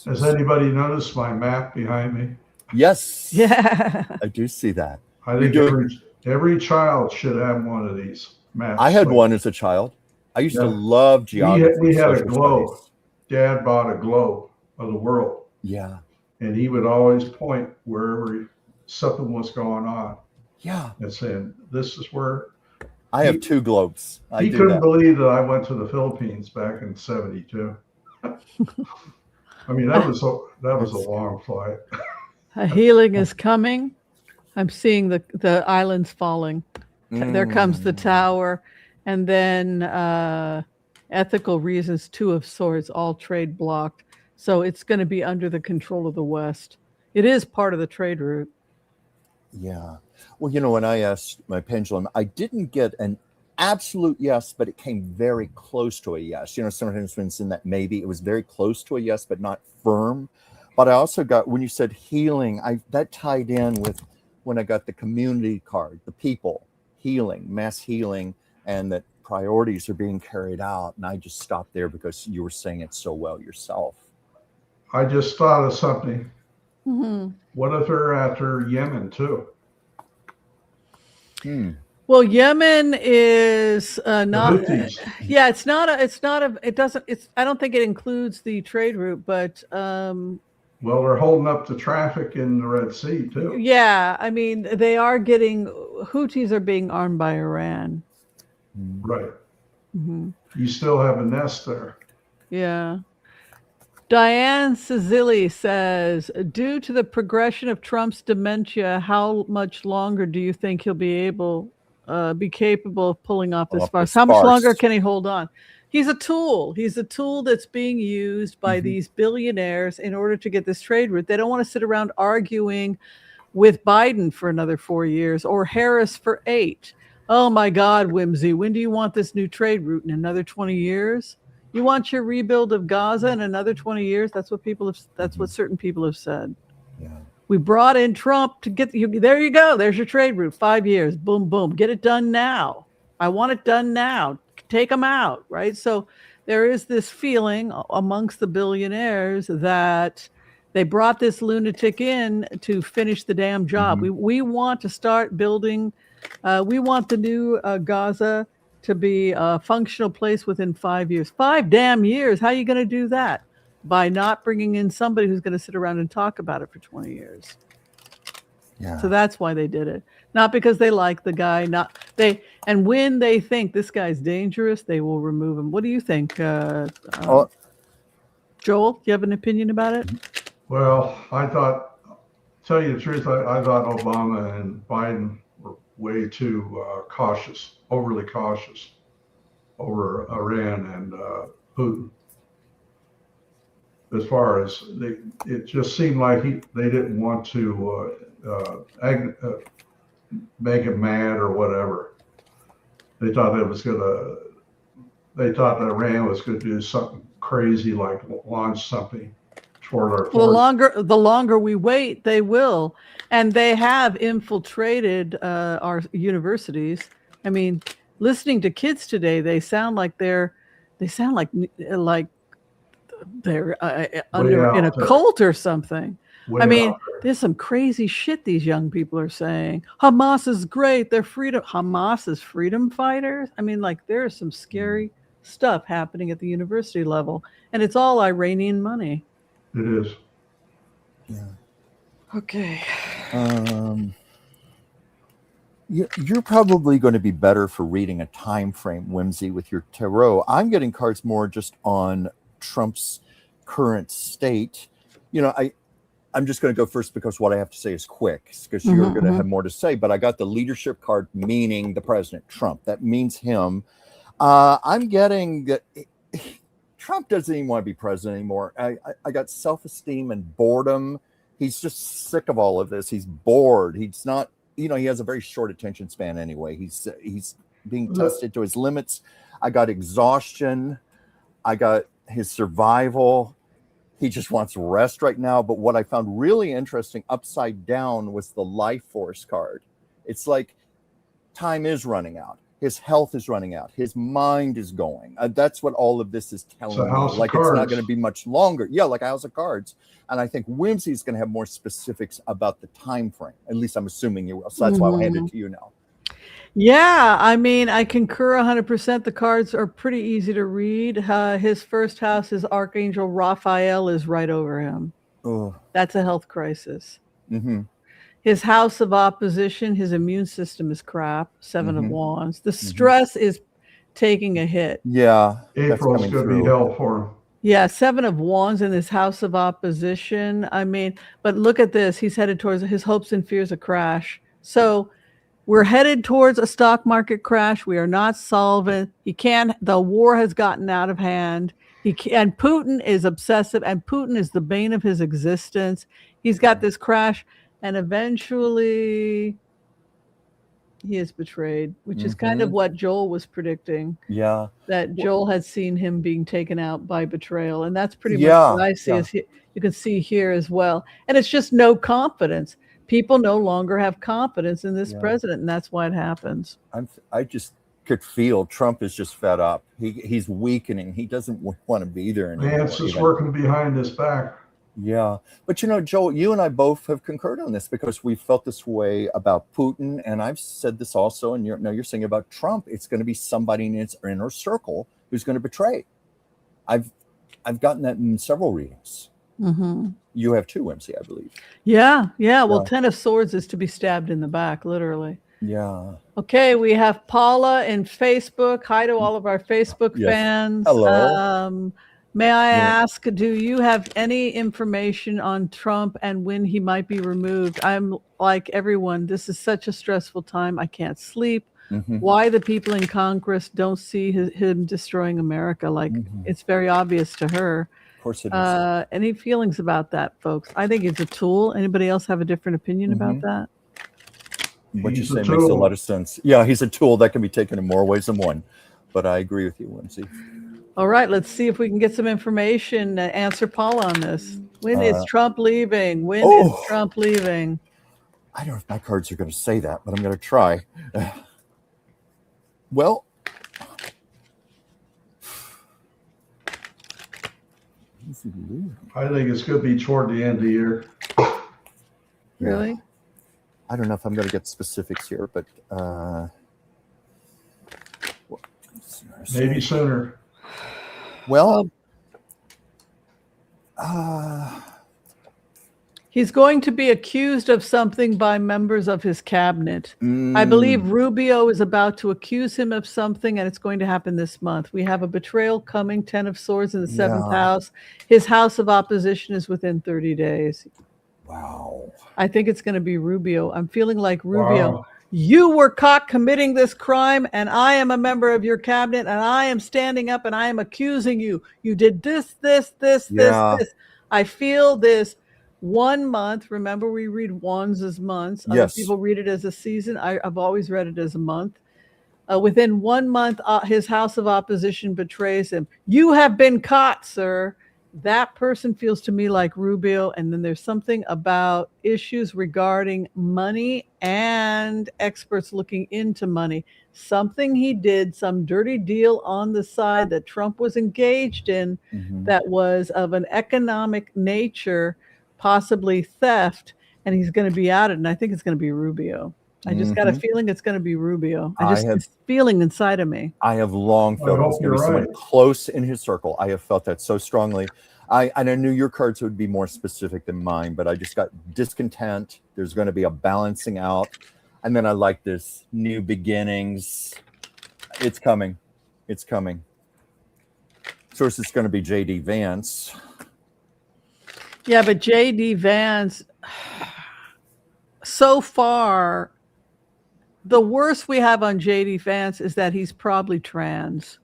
Has anybody noticed my map behind me? Yes. Yeah. I do see that. I think every child should have one of these maps. I had one as a child. I used to love geography. We had a social globe. studies. Dad bought a globe of the world. Yeah. And he would always point wherever something was going on. Yeah. And saying, this is where. I have 2 globes. He couldn't believe that I went to the Philippines back in '72. I mean, that was a long flight. A healing is coming. I'm seeing the islands falling. There comes the tower. And then ethical reasons, 2 of swords, all trade blocked. So it's going to be under the control of the West. It is part of the trade route. Yeah. Well, when I asked my pendulum, I didn't get an absolute yes, but it came very close to a yes. Sometimes when it's in that maybe, it was very close to a yes, but not firm. But I also got, when you said healing, that tied in with when I got the community card, the people healing, mass healing, and that priorities are being carried out. And I just stopped there because you were saying it so well yourself. I just thought of something. Mm-hmm. What if they're after Yemen too? Well, Yemen is not. Yeah, it's not. I don't think it includes the trade route, but. Well, they're holding up the traffic in the Red Sea too. Yeah, I mean, Houthis are being armed by Iran. Right. You still have a nest there. Yeah. Diane Cezilli says, due to the progression of Trump's dementia, how much longer do you think he'll be capable of pulling off this farce? How much longer can he hold on? He's a tool. He's a tool that's being used by these billionaires in order to get this trade route. They don't want to sit around arguing with Biden for another 4 years or Harris for 8. Oh my God, Whimsy, when do you want this new trade route? In another 20 years? You want your rebuild of Gaza in another 20 years? That's what what certain people have said. Yeah. We brought in Trump to get you. There you go. There's your trade route. 5 years. Boom, boom. Get it done now. I want it done now. Take them out, right? So there is this feeling amongst the billionaires that they brought this lunatic in to finish the damn job. We want to start building. We want the new Gaza to be a functional place within 5 years. 5 damn years. How are you going to do that? By not bringing in somebody who's going to sit around and talk about it for 20 years. Yeah. So that's why they did it. Not because they like the guy. And when they think this guy's dangerous, they will remove him. What do you think, Joel? Do you have an opinion about it? Well, tell you the truth, I thought Obama and Biden were way too cautious, overly cautious over Iran and Putin. As far as it just seemed like they didn't want to make him mad or whatever. They thought that Iran was going to do something crazy, like launch something toward our force. The longer we wait, they will. And they have infiltrated our universities. I mean, listening to kids today, they sound like they're under in a cult or something. I mean, there's some crazy shit these young people are saying. Hamas is great. Hamas is freedom fighters. I mean, like, there is some scary stuff happening at the university level, and it's all Iranian money. It is. Yeah. Okay. You're probably going to be better for reading a time frame, Whimsy, with your tarot. I'm getting cards more just on Trump's current state. I'm just going to go first because what I have to say is quick, because you're going to have more to say. But I got the leadership card, meaning the President Trump. That means him. I'm getting that Trump doesn't even want to be president anymore. I got self-esteem and boredom. He's just sick of all of this. He's bored. He's not, he has a very short attention span anyway. He's being tested to his limits. I got exhaustion. I got his survival. He just wants rest right now. But what I found really interesting upside down was the life force card. It's like time is running out. His health is running out. His mind is going. That's what all of this is telling me. Like, it's not going to be much longer. Yeah, like a house of cards. And I think Whimsy is going to have more specifics about the time frame. At least I'm assuming you will. So that's why I'll hand it to you now. Yeah, I mean, I concur 100%. The cards are pretty easy to read. His first house, his Archangel Raphael, is right over him. Oh. That's a health crisis. Mm-hmm. His house of opposition, his immune system is crap. 7 of Wands. The stress is taking a hit. Yeah. April's going to be hell for him. Yeah, 7 of Wands in his house of opposition. I mean, but look at this. He's headed towards his hopes and fears a crash. So we're headed towards a stock market crash. We are not solvent. The war has gotten out of hand. And Putin is obsessive, and Putin is the bane of his existence. He's got this crash, and eventually he is betrayed, which is kind of what Joel was predicting. Yeah. That Joel had seen him being taken out by betrayal. And that's pretty much what I see. You can see here as well. And it's just no confidence. People no longer have confidence in this president, and that's why it happens. I just could feel Trump is just fed up. He's weakening. He doesn't want to be there anymore. Vance is working behind his back. Yeah. But, Joel, you and I both have concurred on this because we felt this way about Putin. And I've said this also, and you're saying about Trump. It's going to be somebody in his inner circle who's going to betray. I've gotten that in several readings. You have too, Whimsy, I believe. Yeah. Well, 10 of Swords is to be stabbed in the back, literally. Yeah. Okay, we have Paula in Facebook. Hi to all of our Facebook Yes. fans. Hello. May I Yeah. ask, do you have any information on Trump and when he might be removed? I'm like everyone, this is such a stressful time. I can't sleep. Mhm. Why the people in Congress don't see him destroying America? Like, it's very obvious to her. Of course it is. Any feelings about that, folks? I think it's a tool. Anybody else have a different opinion about that? What you He's a say makes a tool. lot of sense. Yeah, he's a tool that can be taken in more ways than one. But I agree with you, Whimsy. All right, let's see if we can get some information to answer Paula on this. When is Trump leaving? When is Trump leaving? I don't know if my cards are going to say that, but I'm going to try. Well, I think it's going to be toward the end of the year. Really? I don't know if I'm going to get specifics here, but maybe sooner. Well, he's going to be accused of something by members of his cabinet. I believe Rubio is about to accuse him of something, and it's going to happen this month. We have a betrayal coming, 10 of Swords in the 7th house. His house of opposition is within 30 days. Wow. I think it's going to be Rubio. I'm feeling like Rubio. Wow. You were caught committing this crime, and I am a member of your cabinet, and I am standing up, and I am accusing you. You did this. I feel this 1 month. Remember, we read ones as months. Other people read it as a season. I've always read it as a month. Within 1 month, his house of opposition betrays him. You have been caught, sir. That person feels to me like Rubio. And then there's something about issues regarding money and experts looking into money. Something he did, some dirty deal on the side that Trump was engaged in that was of an economic nature, possibly theft, and he's going to be outed. And I think it's going to be Rubio. I just got a feeling it's going to be Rubio. It's feeling inside of me. I have long felt it was going to be someone close in his circle. I have felt that so strongly. I knew your cards would be more specific than mine, but I just got discontent. There's going to be a balancing out. And then I like this new beginnings. It's coming. It's coming. Of course, it's going to be J.D. Vance. Yeah, but J.D. Vance, so far, the worst we have on J.D. Vance is that he's probably trans.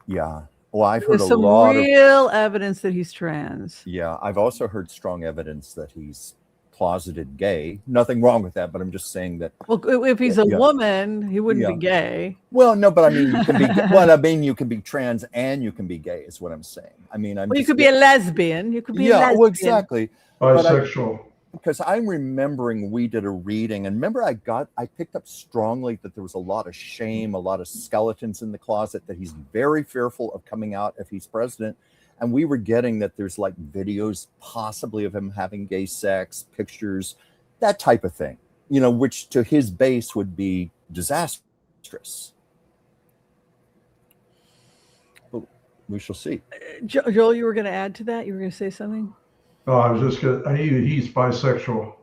Yeah. Well, I've heard There's a lot some real evidence that he's trans. Yeah, I've also heard strong evidence that he's closeted gay. Nothing wrong with that, but I'm just saying that. Well, if he's a woman, he wouldn't be gay. Well, no, but I mean, you can be. Well, I mean, you can be trans and you can be gay, is what I'm saying. I mean, you could be a lesbian. You could be a lesbian. Well, exactly. Bisexual. Because I'm remembering we did a reading, and remember I picked up strongly that there was a lot of shame, a lot of skeletons in the closet, that he's very fearful of coming out if he's president. And we were getting that there's like videos possibly of him having gay sex, pictures, that type of thing, which to his base would be disastrous. But we shall see. Joel, you were going to add to that? You were going to say something? No, I was just going to, he's bisexual.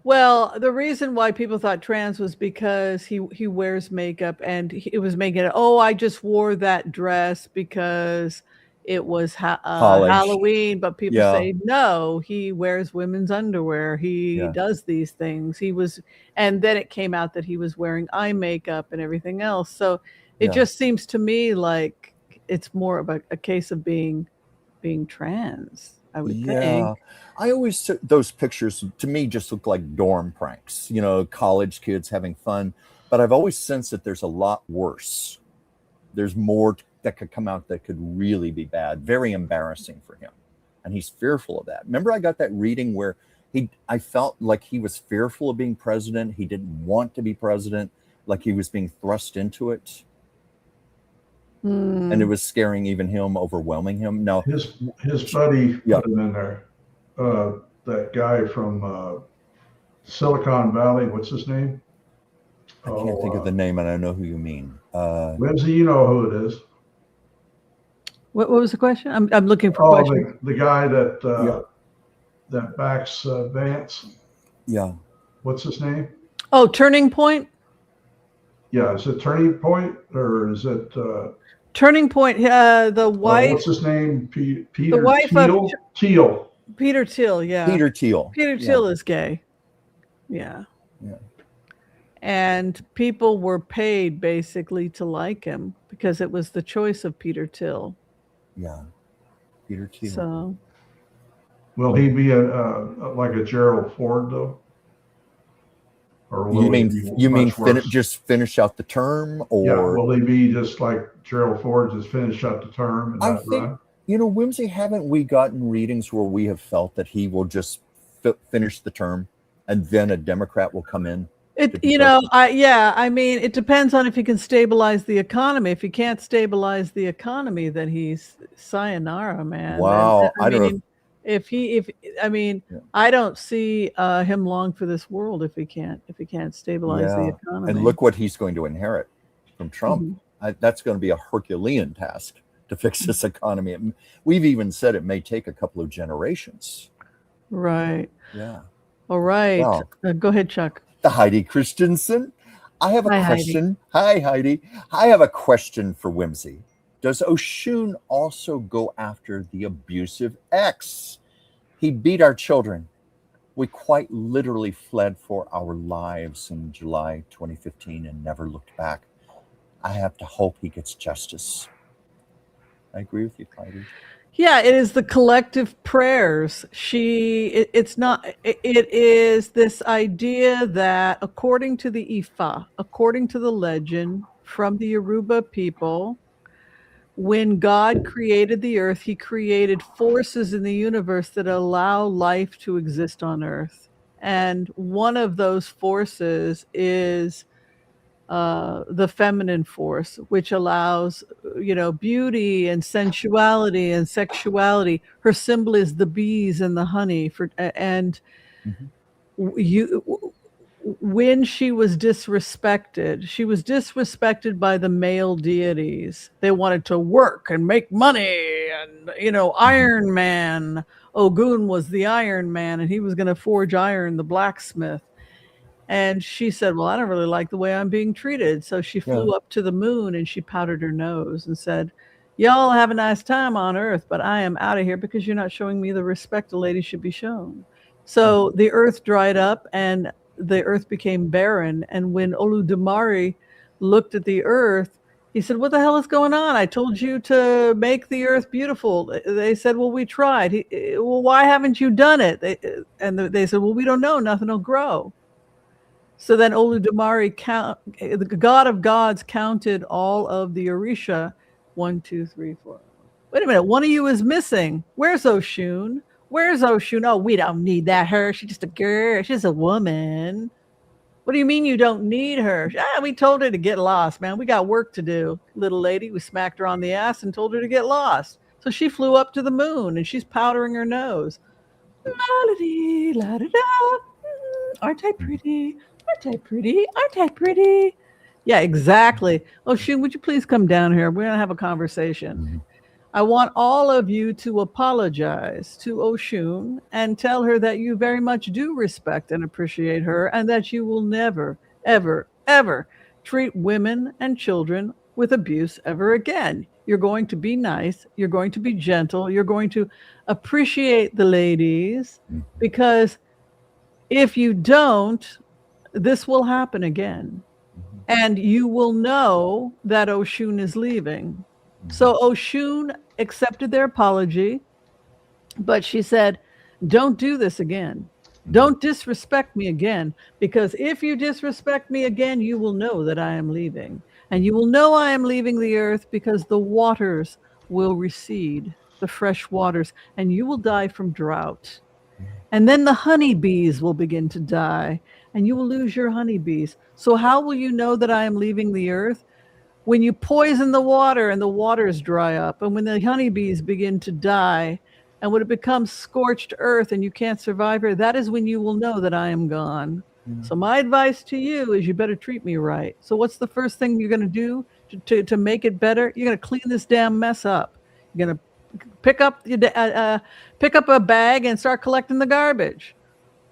Well, the reason why people thought trans was because he wears makeup, and it was making it, I just wore that dress because it was Halloween. But people say, no, he wears women's underwear. He does these things. And then it came out that he was wearing eye makeup and everything else. So it just seems to me like it's more of a case of being trans, I would think. I always took those pictures, to me, just look like dorm pranks, college kids having fun. But I've always sensed that there's a lot worse. There's more that could come out that could really be bad, very embarrassing for him. And he's fearful of that. Remember, I got that reading where I felt like he was fearful of being president. He didn't want to be president, like he was being thrust into it. And it was scaring even him, overwhelming him. No, his buddy put him in there. That guy from Silicon Valley. What's his name? I can't think of the name, and I know who you mean. Whimsy, you know who it is. What was the question? I'm looking for questions. The guy that backs Vance. Yeah. What's his name? Oh, Turning Point. Yeah, is it Turning Point or is it Turning Point. The wife. what's his name? The Peter wife of Thiel? Thiel. Peter Thiel. Yeah. Peter Thiel. Peter Thiel is gay. Yeah. Yeah. And people were paid basically to like him because it was the choice of Peter Thiel. Yeah. Peter Thiel. So. Will he be like a Gerald Ford though? Or will You mean he be much worse? just finish out the term, or Yeah, will he be just like Gerald Ford, just finish out the term and I not think run? Whimsy, haven't we gotten readings where we have felt that he will just finish the term, and then a Democrat will come in? It I mean, it depends on if he can stabilize the economy. If he can't stabilize the economy, then he's sayonara, man. Wow, I mean, I don't see him long for this world if he can't stabilize the economy. And look what he's going to inherit from Trump. That's going to be a Herculean task to fix this economy. We've even said it may take a couple of generations. Right. Yeah. All right. Wow. Go ahead, Chuck. The Heidi Christensen. I have a Hi, question. Hi, Heidi. I have a question for Whimsy. Does Oshun also go after the abusive ex? He beat our children. We quite literally fled for our lives in July 2015 and never looked back. I have to hope he gets justice. I agree with you, Heidi. Yeah, it is the collective prayers. It is this idea that according to the Ifa, according to the legend from the Yoruba people, when God created the earth, he created forces in the universe that allow life to exist on earth. And one of those forces is the feminine force, which allows, beauty and sensuality and sexuality. Her symbol is the bees and the honey. When she was disrespected by the male deities. They wanted to work and make money, and Iron Man. Ogun was the Iron Man, and he was going to forge iron, the blacksmith. And she said, well, I don't really like the way I'm being treated. So she flew up to the moon and she powdered her nose and said, y'all have a nice time on Earth, but I am out of here because you're not showing me the respect a lady should be shown. So the Earth dried up and the Earth became barren. And when Oludumare looked at the Earth, he said, what the hell is going on? I told you to make the Earth beautiful. They said, well, we tried. Well, why haven't you done it? They said, well, we don't know. Nothing will grow. So then Oludumare, the god of gods, counted all of the Orisha. 1, 2, 3, 4. Wait a minute, one of you is missing. Where's Oshun? Where's Oshun? Oh, we don't need that. Her, she's just a girl. She's a woman. What do you mean you don't need her? We told her to get lost, man. We got work to do. Little lady, we smacked her on the ass and told her to get lost. So she flew up to the moon and she's powdering her nose. La-da-dee, la-da-da. Aren't I pretty? Aren't I pretty? Aren't I pretty? Yeah, exactly. Oshun, would you please come down here? We're going to have a conversation. I want all of you to apologize to Oshun and tell her that you very much do respect and appreciate her and that you will never, ever, ever treat women and children with abuse ever again. You're going to be nice. You're going to be gentle. You're going to appreciate the ladies, because if you don't, this will happen again. And you will know that Oshun is leaving. So Oshun accepted their apology, but she said, don't do this again. Don't disrespect me again, because if you disrespect me again, you will know that I am leaving. And you will know I am leaving the earth because the waters will recede, the fresh waters, and you will die from drought. And then the honeybees will begin to die, and you will lose your honeybees. So how will you know that I am leaving the earth? When you poison the water and the waters dry up, and when the honeybees begin to die, and when it becomes scorched earth and you can't survive here, that is when you will know that I am gone. So my advice to you is you better treat me right. So what's the first thing you're going to do to make it better? You're going to clean this damn mess up. You're going to pick up a bag and start collecting the garbage.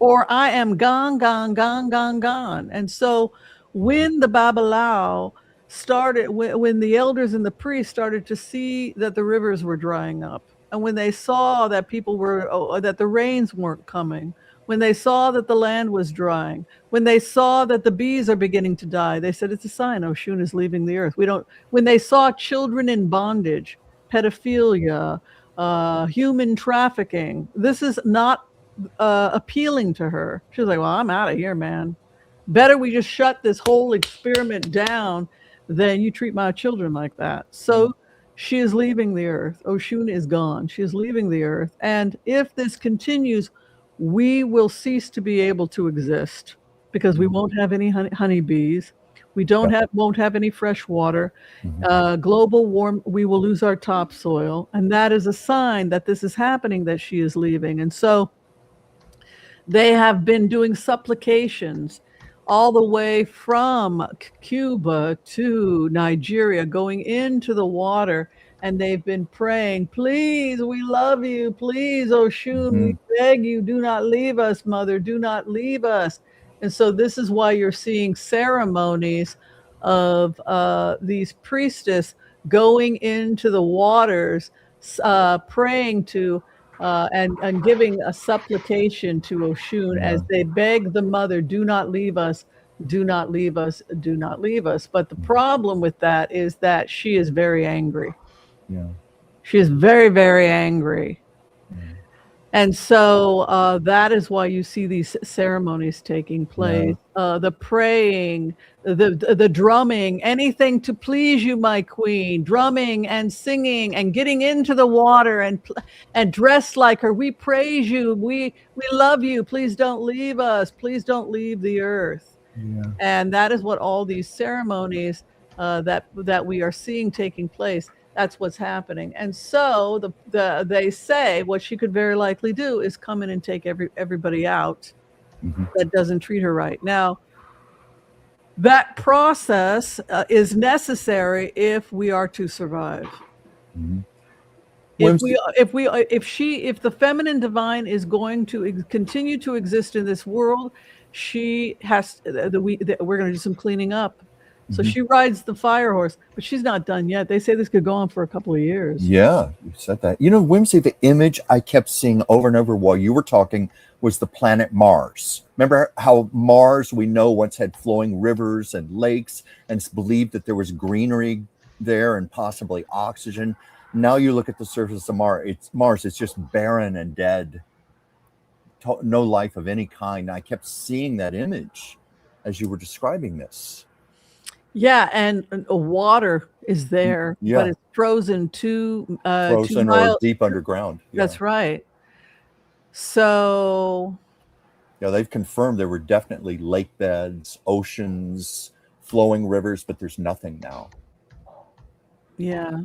or I am gone, gone, gone, gone, gone. And so when the Babalao started, when the elders and the priests started to see that the rivers were drying up, and when they saw that that the rains weren't coming, when they saw that the land was drying, when they saw that the bees are beginning to die, they said, it's a sign Oshun is leaving the earth. When they saw children in bondage, pedophilia, human trafficking, this is not appealing to her. She was like, well, I'm out of here, man. Better we just shut this whole experiment down than you treat my children like that. So she is leaving the earth. Oshun is gone. She is leaving the earth. And if this continues, we will cease to be able to exist because we won't have any honeybees. We won't have any fresh water. Global warm, we will lose our topsoil. And that is a sign that this is happening, that she is leaving. And so they have been doing supplications all the way from Cuba to Nigeria, going into the water, and they've been praying, please, we love you. Please, Oshun, we beg you, do not leave us, Mother, do not leave us. And so this is why you're seeing ceremonies of these priestess going into the waters, praying to and giving a supplication to Oshun as they beg the mother, do not leave us, do not leave us, do not leave us. But the problem with that is that she is very angry. Yeah. She is very, very angry. And so that is why you see these ceremonies taking place. The praying, the drumming, anything to please you, my queen, drumming and singing and getting into the water and dressed like her. We praise you. We love you. Please don't leave us. Please don't leave the earth. Yeah. And that is what all these ceremonies that we are seeing taking place. That's what's happening. And so they say what she could very likely do is come in and take everybody out that doesn't treat her right. Now, that process is necessary if we are to survive. If the feminine divine is going to continue to exist in this world, she has. We're going to do some cleaning up. So she rides the fire horse, but she's not done yet. They say this could go on for a couple of years. Yeah, you said that. You know, Whimsy, the image I kept seeing over and over while you were talking was the planet Mars. Remember how Mars, we know, once had flowing rivers and lakes, and it's believed that there was greenery there and possibly oxygen. Now you look at the surface of Mars, it's just barren and dead. No life of any kind. I kept seeing that image as you were describing this. Yeah, and water is there, but it's frozen frozen 2 miles or deep underground. Yeah. That's right. So yeah, they've confirmed there were definitely lake beds, oceans, flowing rivers, but there's nothing now. Yeah.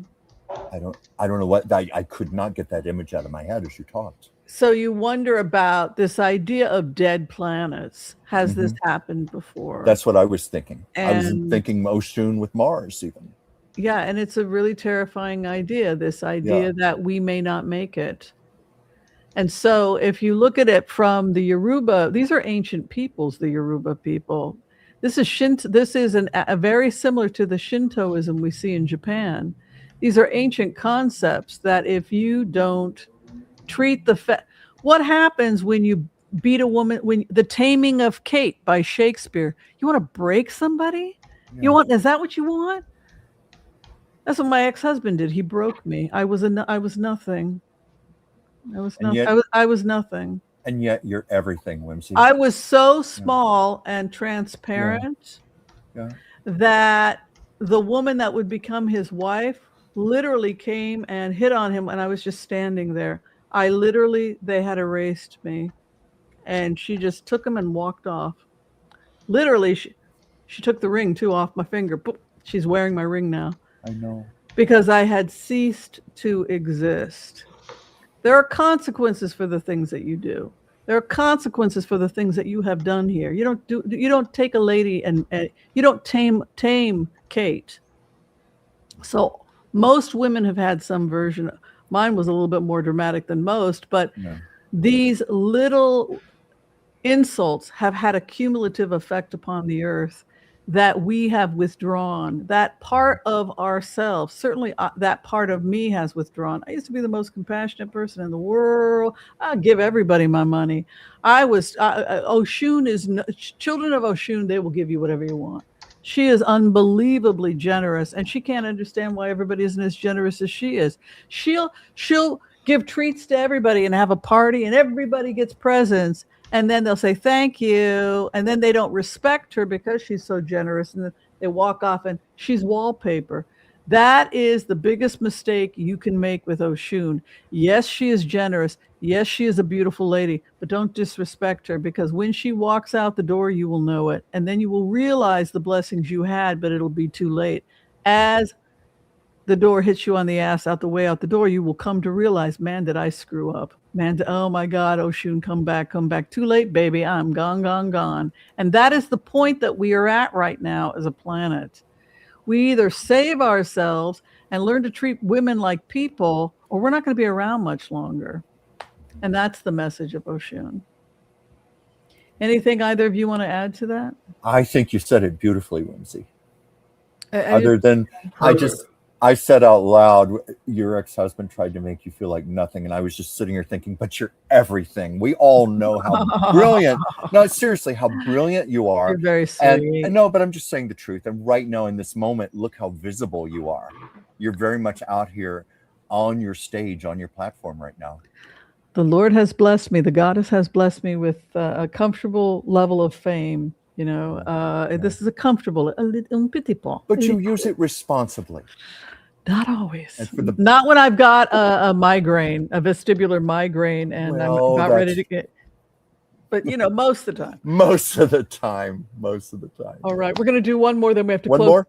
I don't know what I could not get that image out of my head as you talked. So you wonder about this idea of dead planets. Has this happened before? That's what I was thinking. I was thinking Oshun with Mars even. Yeah, and it's a really terrifying idea, this idea that we may not make it. And so if you look at it from the Yoruba, these are ancient peoples, the Yoruba people. This is Shinto. This is a very similar to the Shintoism we see in Japan. These are ancient concepts that if you don't treat what happens when you beat a woman, when the Taming of Kate by Shakespeare, you want to break somebody? Is that what you want? That's what my ex-husband did. He broke me. I was nothing. I was nothing. I was nothing. And yet you're everything, Whimsy. I was so small and transparent that the woman that would become his wife literally came and hit on him, and I was just standing there. They had erased me, and she just took him and walked off. Literally, she took the ring too off my finger. She's wearing my ring now. I know. Because I had ceased to exist. There are consequences for the things that you do. There are consequences for the things that you have done here. You don't take a lady and you don't tame Kate. So most women have had some version. Mine was a little bit more dramatic than most, but these little insults have had a cumulative effect upon the earth that we have withdrawn. That part of ourselves, certainly that part of me has withdrawn. I used to be the most compassionate person in the world. I give everybody my money. I was, Oshun is, children of Oshun, they will give you whatever you want. She is unbelievably generous, and she can't understand why everybody isn't as generous as she is. She'll give treats to everybody and have a party, and everybody gets presents. And then they'll say, thank you. And then they don't respect her because she's so generous. And then they walk off and she's wallpaper. That is the biggest mistake you can make with Oshun. Yes, she is generous. Yes, she is a beautiful lady, but don't disrespect her, because when she walks out the door, you will know it. And then you will realize the blessings you had, but it'll be too late. As the door hits you on the ass out the door, you will come to realize, man, did I screw up? Man, oh my God, Oshun, come back. Too late, baby. I'm gone. And that is the point that we are at right now as a planet. We either save ourselves and learn to treat women like people, or we're not going to be around much longer. And that's the message of Oshun. Anything either of you want to add to that? I think you said it beautifully, Whimsy. Other than I said out loud, your ex-husband tried to make you feel like nothing. And I was just sitting here thinking, but you're everything. We all know how brilliant. No, seriously, how brilliant you are. You're very sweet. And no, but I'm just saying the truth. And right now in this moment, look how visible you are. You're very much out here on your stage, on your platform right now. The Lord has blessed me. The goddess has blessed me with a comfortable level of fame. You know, this is a comfortable, un petit peu. But you use it responsibly. Not always. Not when I've got a migraine, a vestibular migraine, and I'm about ready to get. But you know, most of the time. Most of the time. All right, we're going to do one more. Then we have to close. One more.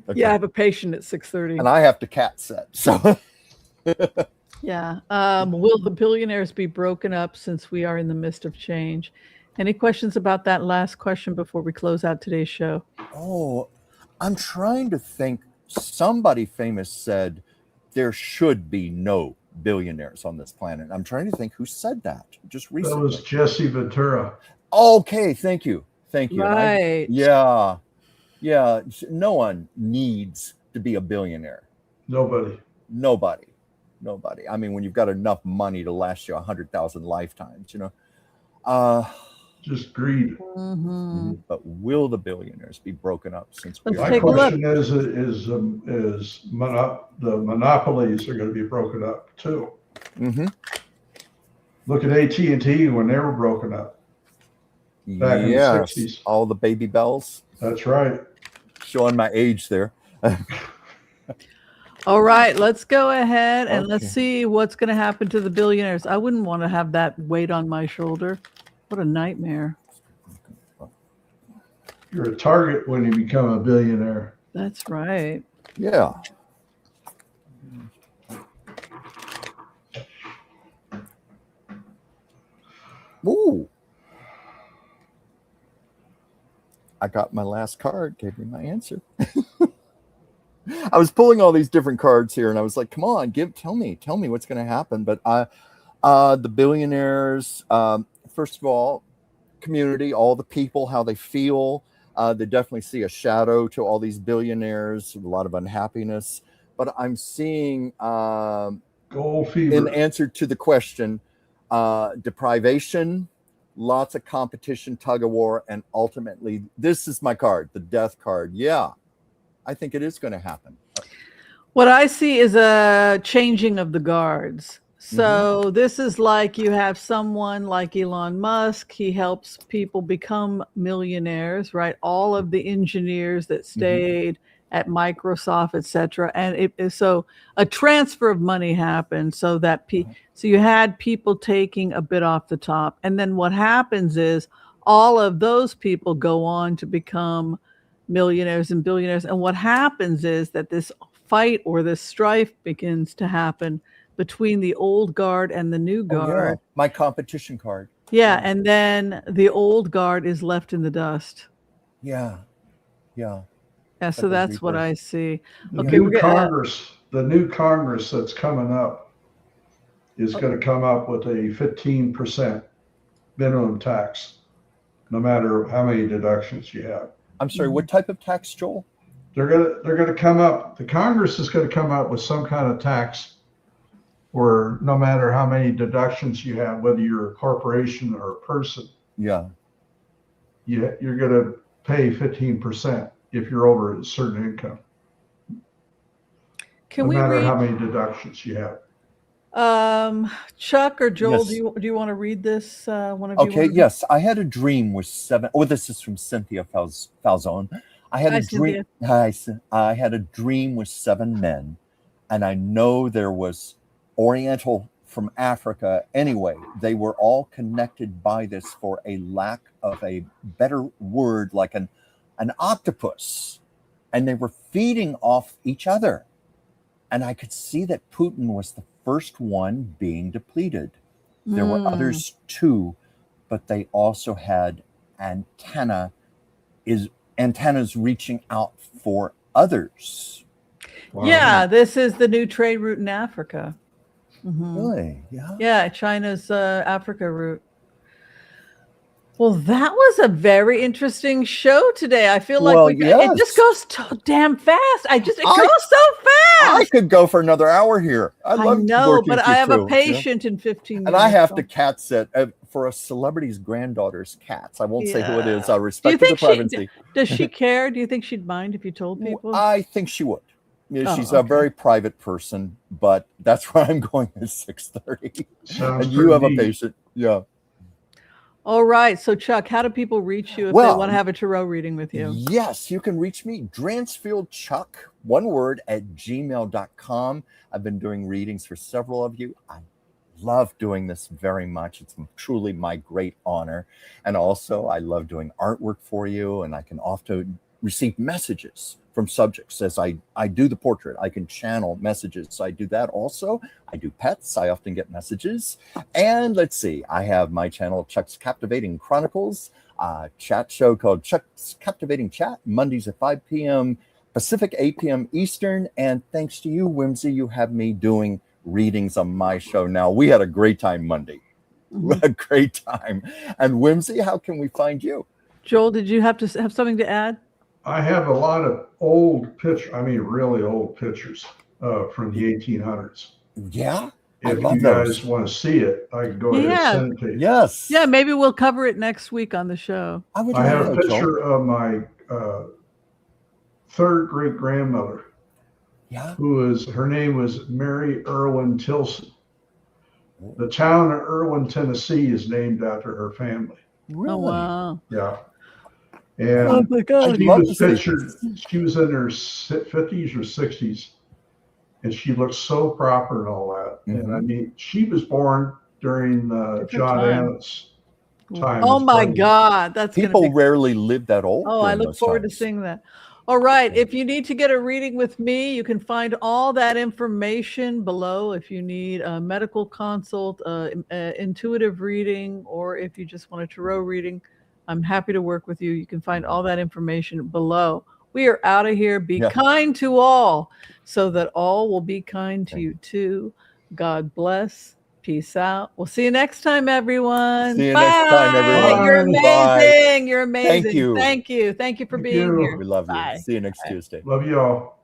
Okay. Yeah, I have a patient at 6:30, and I have to cat set. So. Yeah. Will the billionaires be broken up since we are in the midst of change? Any questions about that last question before we close out today's show? Oh, I'm trying to think. Somebody famous said there should be no billionaires on this planet. I'm trying to think who said that just recently. That was Jesse Ventura. Okay, thank you. Right. Yeah. No one needs to be a billionaire. Nobody. I mean, when you've got enough money to last you 100,000 lifetimes, you know. Just greed. Mm-hmm. But will the billionaires be broken up since we My question is the monopolies are going to be broken up too? Mm-hmm. Look at AT&T when they were broken up back in the 60s. All the baby bells. That's right. Showing my age there. All right, let's go ahead and let's see what's going to happen to the billionaires. I wouldn't want to have that weight on my shoulder. What a nightmare. You're a target when you become a billionaire. That's right. Yeah. Ooh. I got my last card, gave me my answer. I was pulling all these different cards here and I was like, come on, tell me what's going to happen. But the billionaires, first of all, community, all the people, how they feel. They definitely see a shadow to all these billionaires, a lot of unhappiness. But I'm seeing, gold fever. In answer to the question, deprivation, lots of competition, tug of war, and ultimately, this is my card, the death card. Yeah, I think it is going to happen. What I see is a changing of the guards. So this is like you have someone like Elon Musk. He helps people become millionaires, right? All of the engineers that stayed at Microsoft, etc. And so a transfer of money happened so that so you had people taking a bit off the top. And then what happens is all of those people go on to become millionaires and billionaires. And what happens is that this fight or this strife begins to happen between the old guard and the new guard. Yeah. My competition card. Yeah, and then the old guard is left in the dust. Yeah. So that's what I see. Okay, the new Congress that's coming up is going to come up with a 15% minimum tax no matter how many deductions you have. I'm sorry, what type of tax, Joel? They're gonna come up. The Congress is going to come up with some kind of tax where no matter how many deductions you have, whether you're a corporation or a person, Yeah. you're going to pay 15% if you're over a certain income. Can no we matter read? how many deductions you have. Chuck or Joel, Yes. do you want to read this? One of you. Okay, yes. I had a dream with 7. Oh, this is from Cynthia Falzone. I had Hi, a dream. I had a dream with 7 men, and I know there was Oriental from Africa. Anyway, they were all connected by this for a lack of a better word, like an octopus, and they were feeding off each other. And I could see that Putin was the first one being depleted. There were others too, but they also had antennas reaching out for others. Wow. Yeah, this is the new trade route in Africa. Really? Yeah. Yeah, China's Africa route. Well, that was a very interesting show today. I feel like it just goes so damn fast. It goes so fast. I could go for another hour here. I know, but I have a patient in 15 minutes. And I have to cat sit for a celebrity's granddaughter's cats. I won't say who it is. I respect the privacy. Does she care? Do you think she'd mind if you told people? I think she would. She's a very private person, but that's where I'm going at 6:30. And you have a patient. Yeah. All right. So, Chuck, how do people reach you if they want to have a tarot reading with you? Yes, you can reach me, DransfieldChuck, one word, @gmail.com. I've been doing readings for several of you. I love doing this very much. It's truly my great honor. And also, I love doing artwork for you, and I can often receive messages from subjects as I do the portrait. I can channel messages. So I do that also. I do pets. I often get messages. And let's see, I have my channel, Chuck's Captivating Chronicles, a chat show called Chuck's Captivating Chat, Mondays at 5 p.m. Pacific, 8 p.m. Eastern. And thanks to you, Whimsy, you have me doing readings on my show now. We had a great time Monday. A great time. And Whimsy, how can we find you? Joel, did you have something to add? I have a lot of old pictures, really old pictures from the 1800s. Yeah? If you guys want to see it, I can go ahead and send it to you. Yes. Yeah, maybe we'll cover it next week on the show. I have a picture of my third great grandmother. Yeah. Her name was Mary Irwin Tilson. The town of Irwin, Tennessee is named after her family. Really? Oh, wow. Yeah. And oh my God. she was pictured, she was in her 50s or 60s, and she looked so proper and all that. And she was born during John Adams' time. Oh my God. That's people rarely live that old. Oh, I look forward to seeing that. All right. If you need to get a reading with me, you can find all that information below. If you need a medical consult, intuitive reading, or if you just want a tarot reading, I'm happy to work with you. You can find all that information below. We are out of here. Be kind to all so that all will be kind to you too. God bless. Peace out. We'll see you next time, everyone. See you next time, everyone. You're amazing. Bye. You're amazing. Thank you. Thank you. Thank you for being here. We love you. Bye. See you next Tuesday. Love you all.